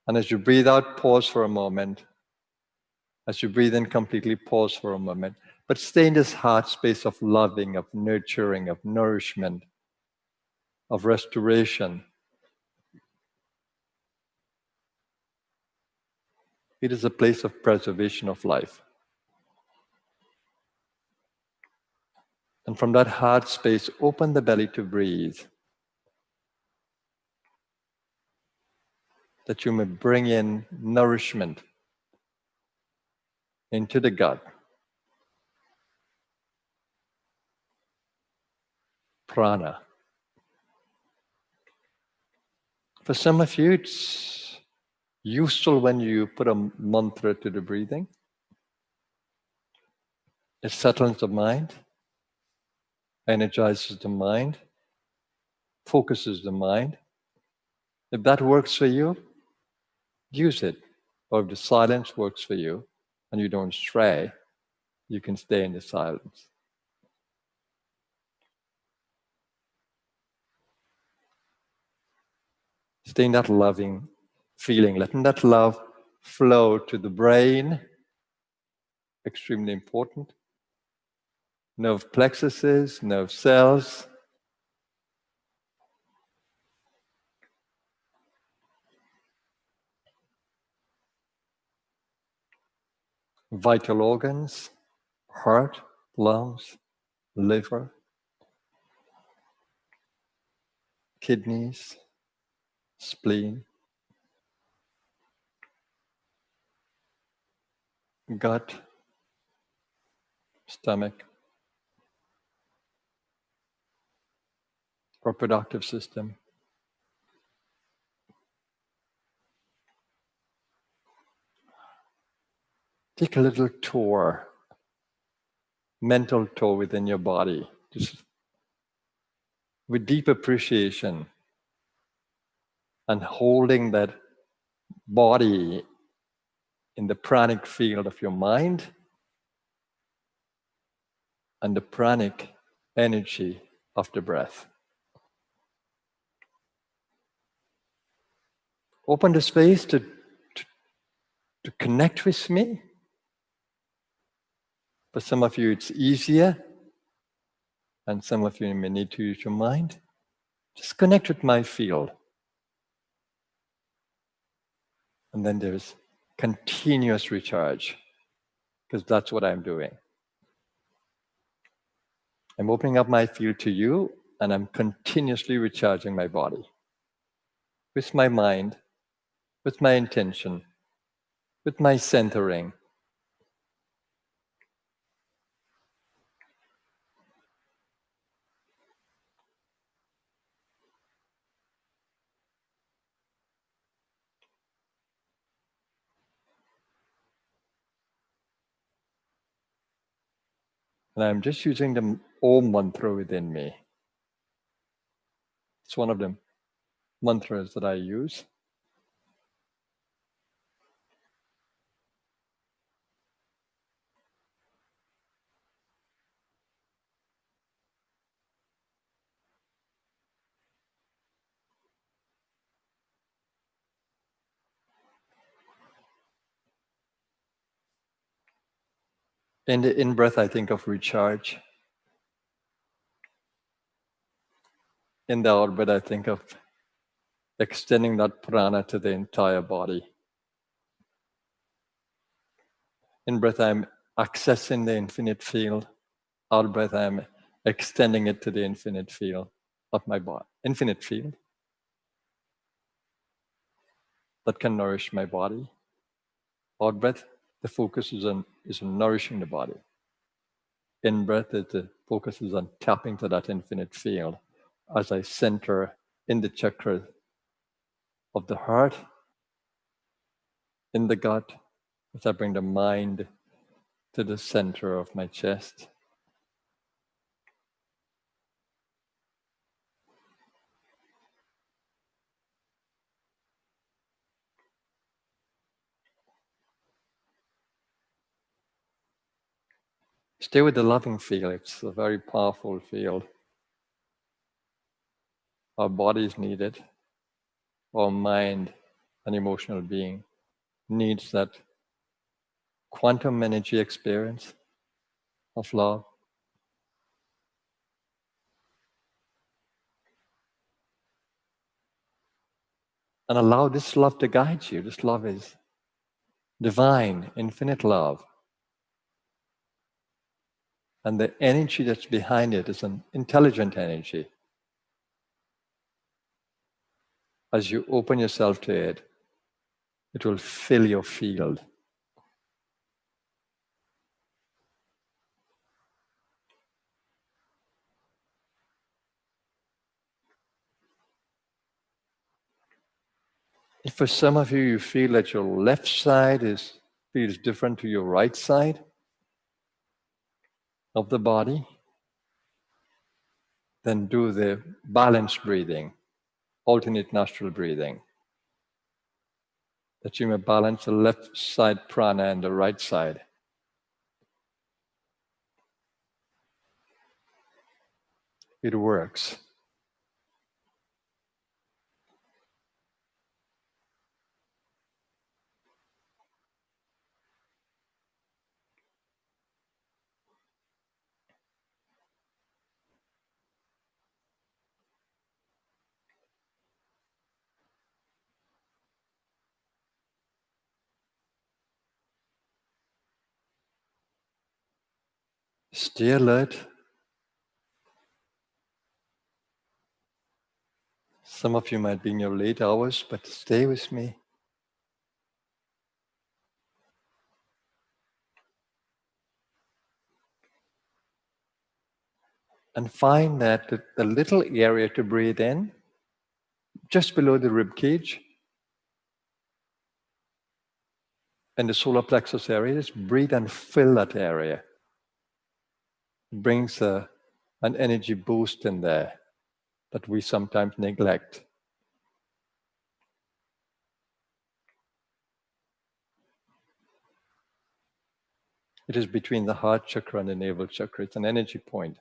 And as you breathe out, pause for a moment. As you breathe in completely, pause for a moment. But stay in this heart space of loving, of nurturing, of nourishment, of restoration. It is a place of preservation of life. And from that heart space, open the belly to breathe, that you may bring in nourishment into the gut. Prana. For some of you, it's useful when you put a mantra to the breathing. It settles the mind, energizes the mind, focuses the mind. If that works for you, use it. Or if the silence works for you and you don't stray, you can stay in the silence. Stay in that loving feeling, letting that love flow to the brain, extremely important, nerve plexuses, nerve cells, vital organs, heart, lungs, liver, kidneys, spleen, gut, stomach, reproductive system. Take a little tour, mental tour within your body, just with deep appreciation and holding that body in the pranic field of your mind and the pranic energy of the breath. Open the space to connect with me. For some of you, it's easier, and some of you may need to use your mind. Just connect with my field. And then there's continuous recharge, because that's what I'm doing. I'm opening up my field to you, and I'm continuously recharging my body with my mind, with my intention, with my centering. And I'm just using the Om mantra within me. It's one of the mantras that I use. In the in-breath, I think of recharge. In the out-breath, I think of extending that prana to the entire body. In-breath, I'm accessing the infinite field. Out-breath, I'm extending it to the infinite field of my body. Infinite field that can nourish my body. Out-breath, the focus is on nourishing the body. In-breath, the focus is on tapping to that infinite field as I center in the chakra of the heart, in the gut, as I bring the mind to the center of my chest. Stay with the loving field. It's a very powerful field. Our bodies need it. Our mind and emotional being needs that quantum energy experience of love. And allow this love to guide you. This love is divine, infinite love. And the energy that's behind it is an intelligent energy. As you open yourself to it, it will fill your field. If for some of you, you feel that your left side feels different to your right side of the body, then do the balanced breathing, alternate nostril breathing, that you may balance the left side prana and the right side. It works. Stay alert. Some of you might be in your late hours, but stay with me. And find that the little area to breathe in, just below the rib cage and the solar plexus area, just breathe and fill that area. It brings an energy boost in there that we sometimes neglect. It is between the heart chakra and the navel chakra. It's an energy point.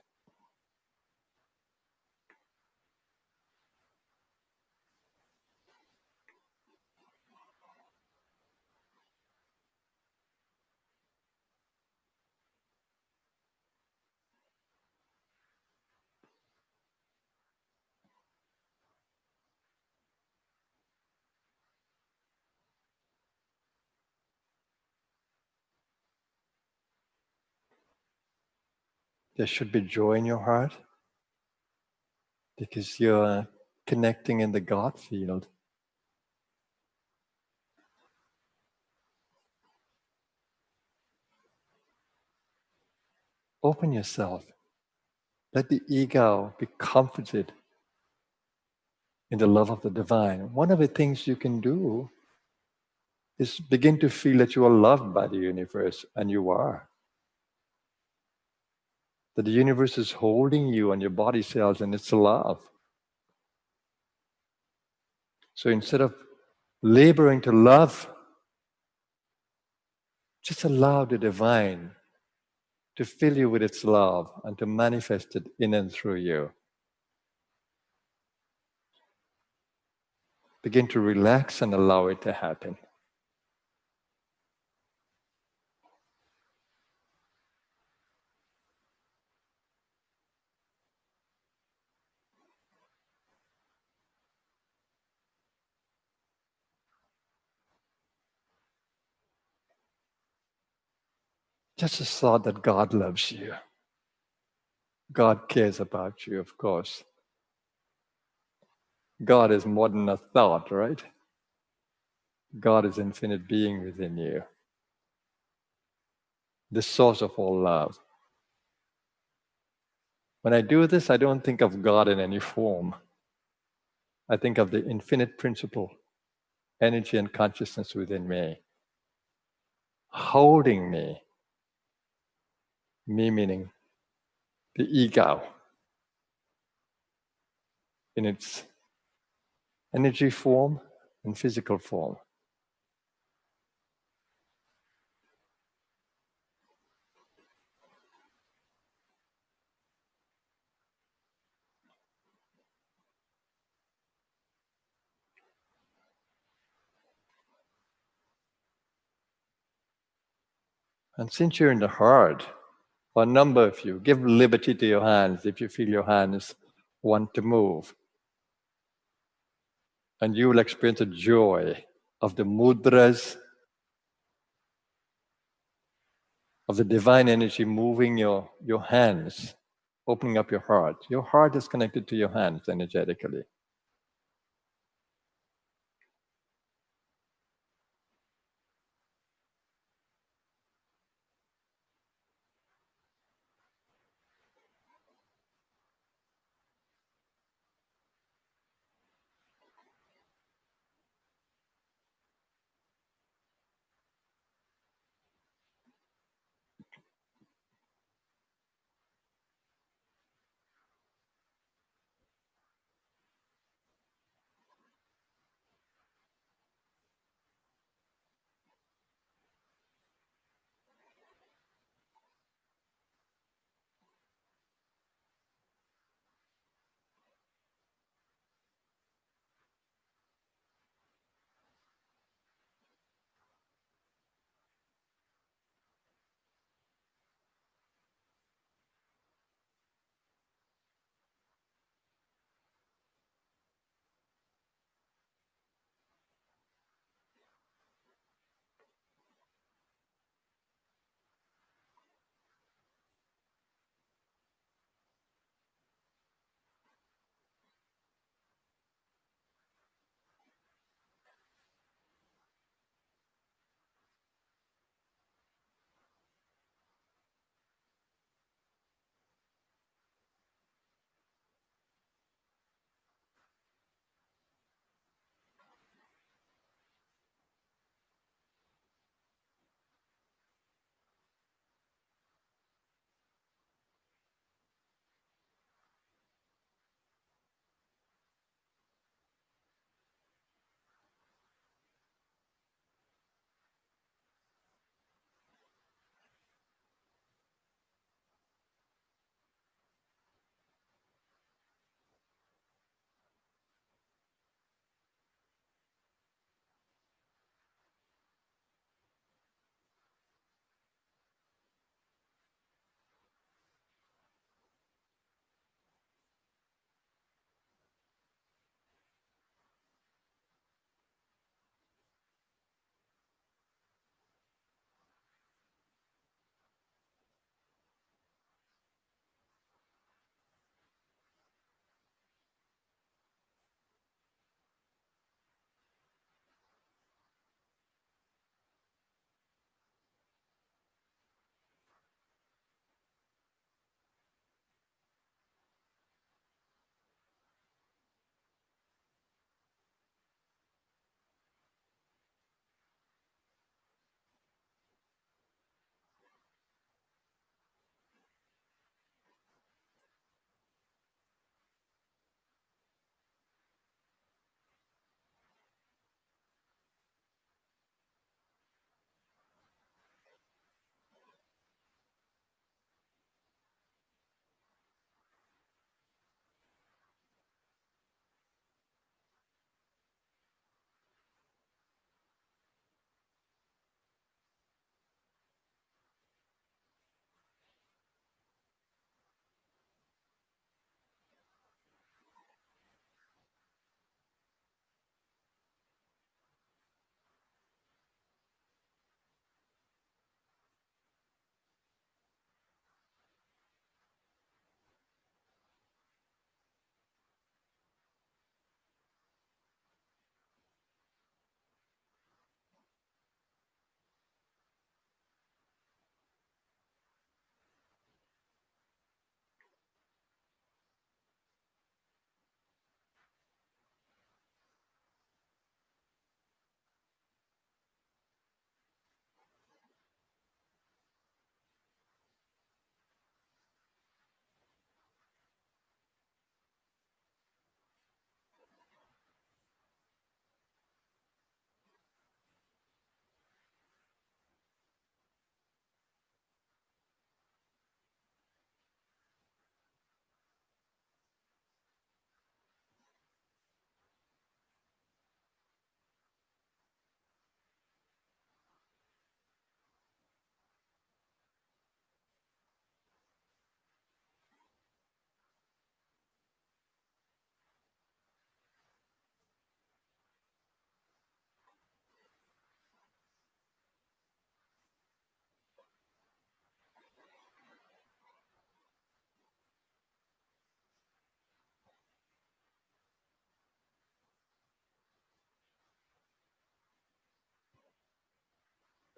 There should be joy in your heart because you're connecting in the God field. Open yourself. Let the ego be comforted in the love of the divine. One of the things you can do is begin to feel that you are loved by the universe, and you are. That the universe is holding you and your body cells in its love. So instead of laboring to love, just allow the divine to fill you with its love and to manifest it in and through you. Begin to relax and allow it to happen. Just a thought that God loves you. God cares about you, of course. God is more than a thought, right? God is infinite being within you, the source of all love. When I do this, I don't think of God in any form. I think of the infinite principle, energy and consciousness within me, holding me meaning the ego in its energy form and physical form. And since you're in the heart, for a number of you, give liberty to your hands if you feel your hands want to move. And you will experience the joy of the mudras, of the divine energy moving your hands, opening up your heart. Your heart is connected to your hands energetically.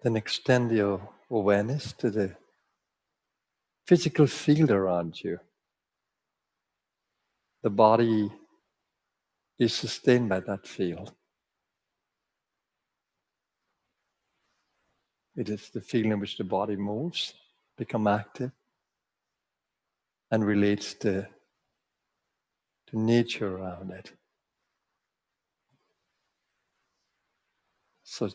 Then extend your awareness to the physical field around you. The body is sustained by that field. It is the field in which the body moves, becomes active, and relates to nature around it. So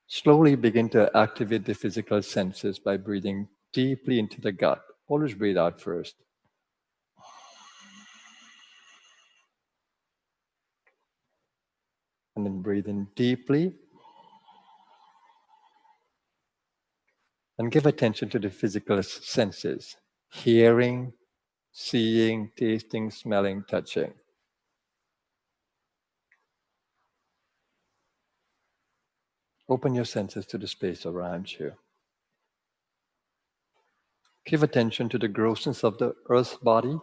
slowly begin to activate the physical senses by breathing deeply into the gut. Always breathe out first. And then breathe in deeply. And give attention to the physical senses. Hearing, seeing, tasting, smelling, touching. Open your senses to the space around you. Give attention to the grossness of the earth body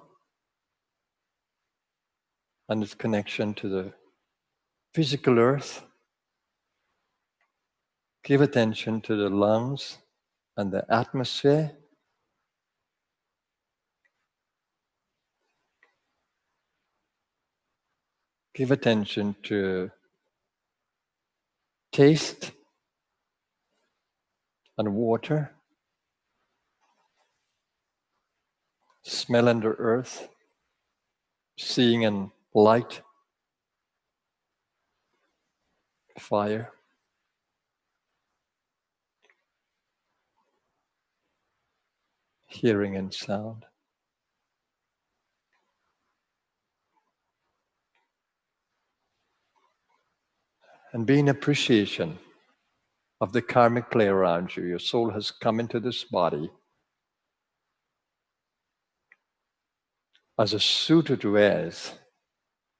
and its connection to the physical earth. Give attention to the lungs and the atmosphere. Give attention to taste and water, smell and the earth, seeing and light, fire. Hearing and sound. And be in appreciation of the karmic play around you. Your soul has come into this body as a suit it wears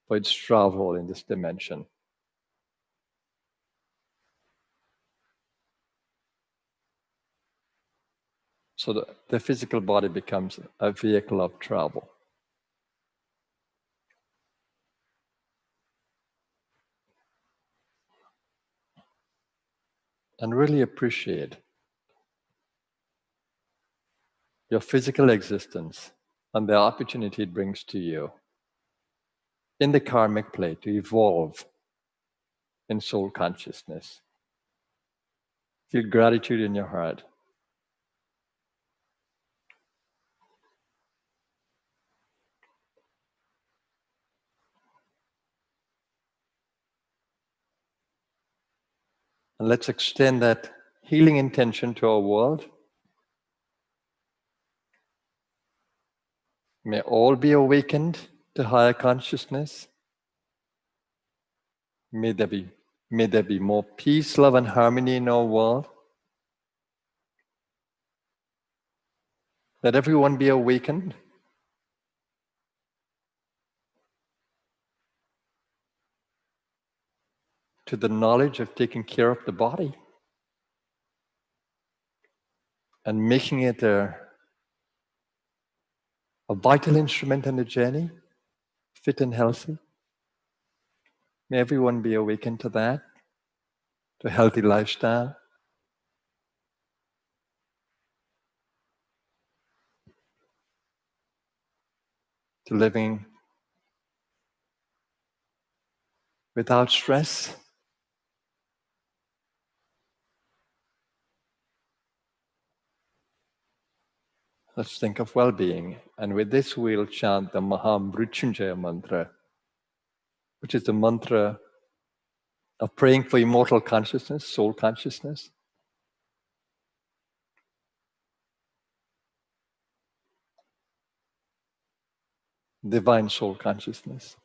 for its travel in this dimension. So the physical body becomes a vehicle of travel. And really appreciate your physical existence and the opportunity it brings to you in the karmic play to evolve in soul consciousness. Feel gratitude in your heart. And let's extend that healing intention to our world. May all be awakened to higher consciousness. May there be more peace, love, and harmony in our world. Let everyone be awakened to the knowledge of taking care of the body and making it a vital instrument in the journey, fit and healthy. May everyone be awakened to that, to a healthy lifestyle. To living without stress. Let's think of well-being. And with this, we'll chant the Mahamrityunjaya mantra, which is the mantra of praying for immortal consciousness, soul consciousness. Divine soul consciousness.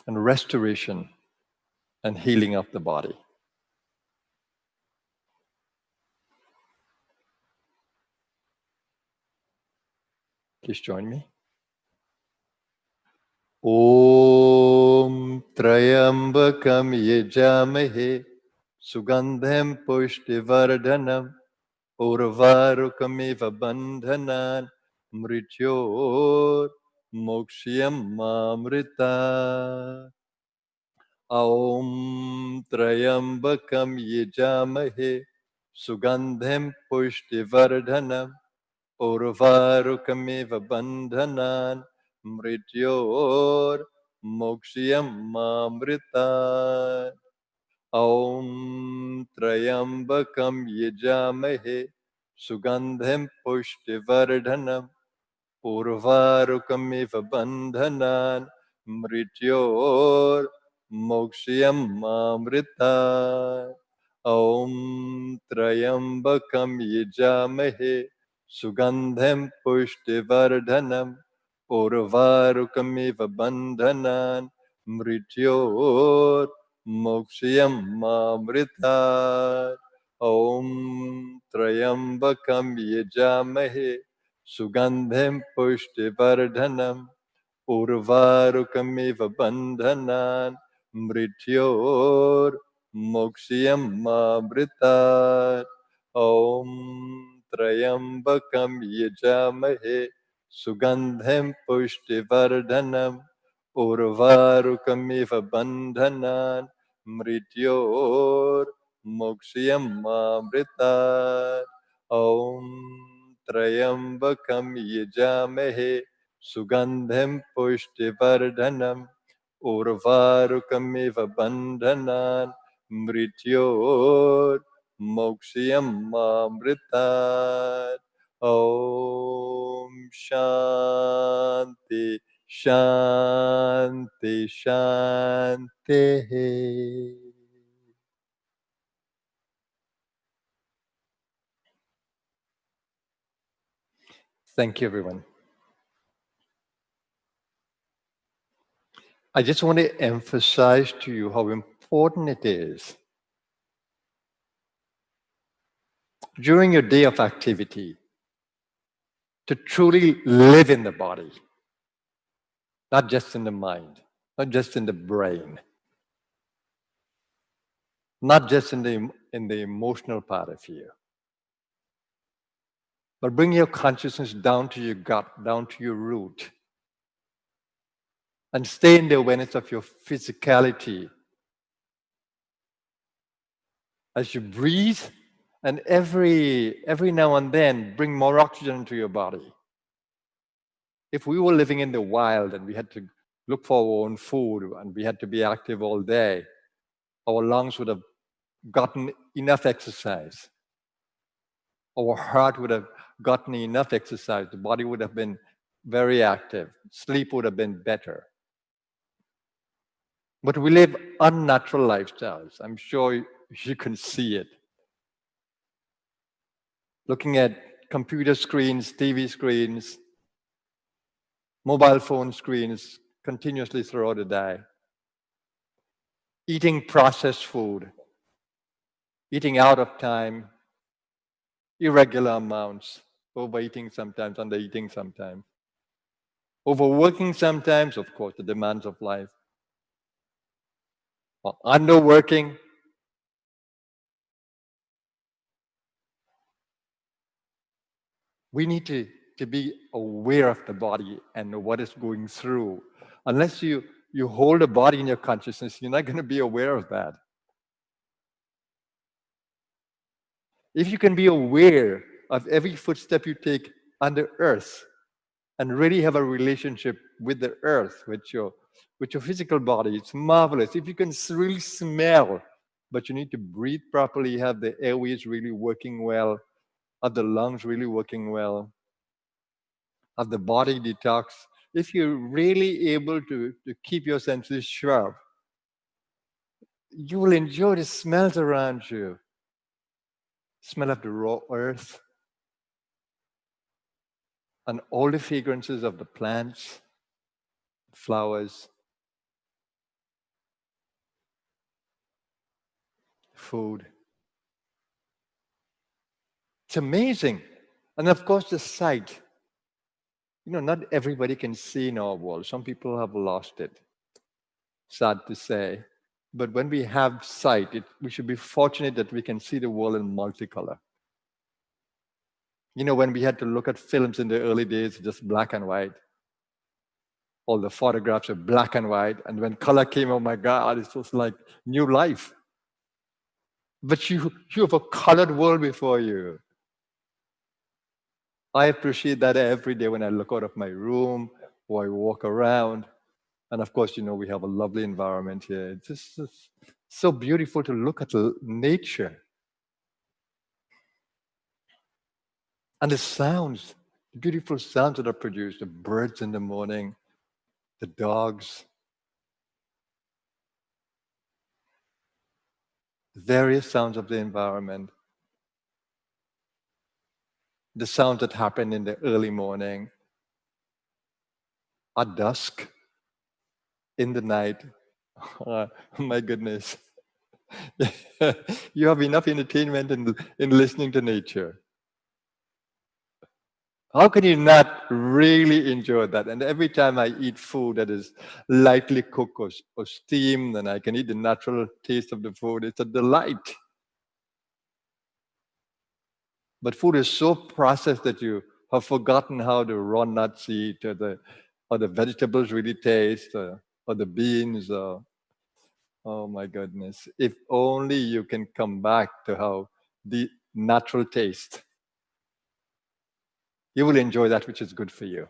And restoration and healing of the body. Please join me. Om Trayambakam Yajamahe Sugandham Pushtivardhanam Urvarukamiva Bandhanan Mrityor Mokshiyam Mamrita. Aum Trayambakam Yajamahe Sugandham Pushtivardhanam Urvarukamiva Bandhanan Mrityor Mokshiyam Mamrita. Aum Trayambakam Yajamahe Sugandham Pushtivardhanam Urvarukamiva bandhanan mrityor mokshiyam mamrita. Om Trayambakam Yajamahe Sugandham Pushtivardhanam Urvarukamiva bandhanan mrityor mokshiyam mamrita. Om Trayambakam Yajamahe Sugandham Pushtivardhanam Urvarukamiva Bandhanan Mrityor Mokshiyam Mamritat. Om Trayambakam Yajamahe Sugandham Pushtivardhanam Urvarukamiva Bandhanan Mrityor Mokshiyam Mamritat. Om Trayambakam Yajamahe Sugandham Pushtivardhanam Urvarukamiva Bandhanan Mrityor Mokshiyam Mamritat. Om Shanti Shanti Shanti. Thank you, everyone. I just want to emphasize to you how important it is during your day of activity to truly live in the body, not just in the mind, not just in the brain, not just in the emotional part of you, but bring your consciousness down to your gut, down to your root, and stay in the awareness of your physicality as you breathe, and every now and then bring more oxygen into your body. If we were living in the wild and we had to look for our own food and we had to be active all day, our lungs would have gotten enough exercise. Our heart would have gotten enough exercise. The body would have been very active. Sleep would have been better. But we live unnatural lifestyles. I'm sure you can see it. Looking at computer screens, TV screens, mobile phone screens continuously throughout the day. Eating processed food, eating out of time, irregular amounts, overeating sometimes, undereating sometimes, overworking sometimes, of course, the demands of life, or underworking. We need to be aware of the body and what is going through. Unless you hold the body in your consciousness, you're not going to be aware of that. If you can be aware of every footstep you take under earth and really have a relationship with the earth, with your physical body, it's marvelous. If you can really smell, but you need to breathe properly, have the airways really working well, have the lungs really working well, have the body detox. If you're really able to keep your senses sharp, you will enjoy the smells around you. Smell of the raw earth and all the fragrances of the plants, flowers, food. It's amazing. And of course, the sight. Not everybody can see in our world. Some people have lost it. Sad to say. But when we have sight, we should be fortunate that we can see the world in multicolor. When we had to look at films in the early days, just black and white. All the photographs are black and white. And when color came, oh my God, it was like new life. But you have a colored world before you. I appreciate that every day when I look out of my room or I walk around. And of course, we have a lovely environment here. It's just so beautiful to look at nature. And the sounds, the beautiful sounds that are produced, the birds in the morning, the dogs, various sounds of the environment, the sounds that happen in the early morning, at dusk, in the night. Oh my goodness. You have enough entertainment in listening to nature. How can you not really enjoy that? And every time I eat food that is lightly cooked or steamed, and I can eat the natural taste of the food, it's a delight. But food is so processed that you have forgotten how the raw nuts eat, or the vegetables really taste, or the beans. Oh my goodness. If only you can come back to how the natural taste, you will enjoy that which is good for you.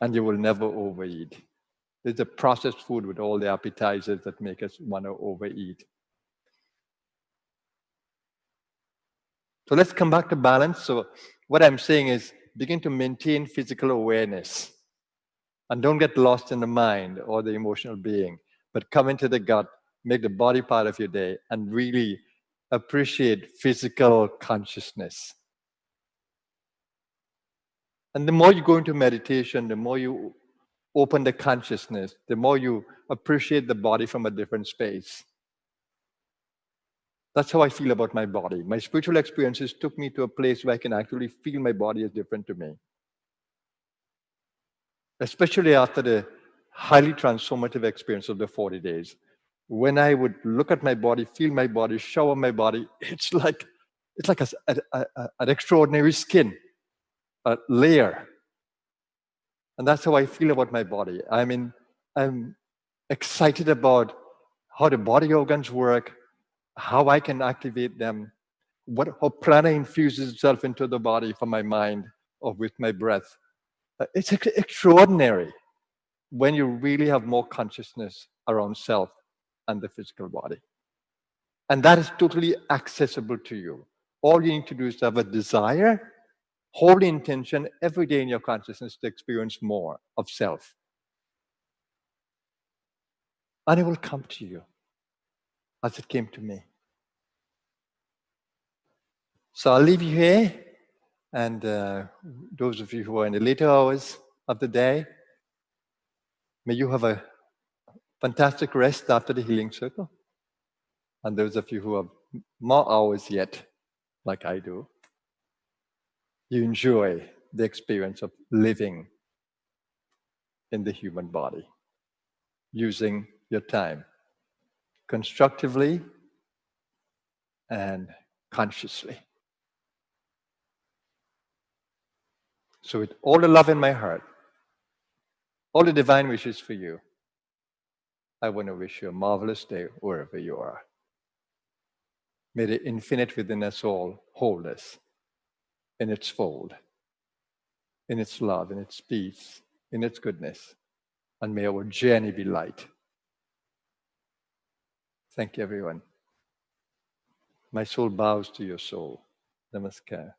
And you will never overeat. It's the processed food with all the appetizers that make us want to overeat. So let's come back to balance. So what I'm saying is begin to maintain physical awareness. And don't get lost in the mind or the emotional being, but come into the gut, make the body part of your day, and really appreciate physical consciousness. And the more you go into meditation, the more you open the consciousness, the more you appreciate the body from a different space. That's how I feel about my body. My spiritual experiences took me to a place where I can actually feel my body is different to me. Especially after the highly transformative experience of the 40 days. When I would look at my body, feel my body, shower my body, it's like an extraordinary skin, a layer. And that's how I feel about my body. I'm excited about how the body organs work, how I can activate them, how prana infuses itself into the body from my mind or with my breath. It's extraordinary when you really have more consciousness around self and the physical body. And that is totally accessible to you. All you need to do is to have a desire, hold the intention every day in your consciousness to experience more of self. And it will come to you as it came to me. So I'll leave you here. And those of you who are in the later hours of the day, may you have a fantastic rest after the healing circle. And those of you who have more hours yet, like I do, you enjoy the experience of living in the human body, using your time constructively and consciously. So with all the love in my heart, all the divine wishes for you, I want to wish you a marvelous day wherever you are. May the infinite within us all hold us in its fold, in its love, in its peace, in its goodness. And may our journey be light. Thank you, everyone. My soul bows to your soul. Namaskar.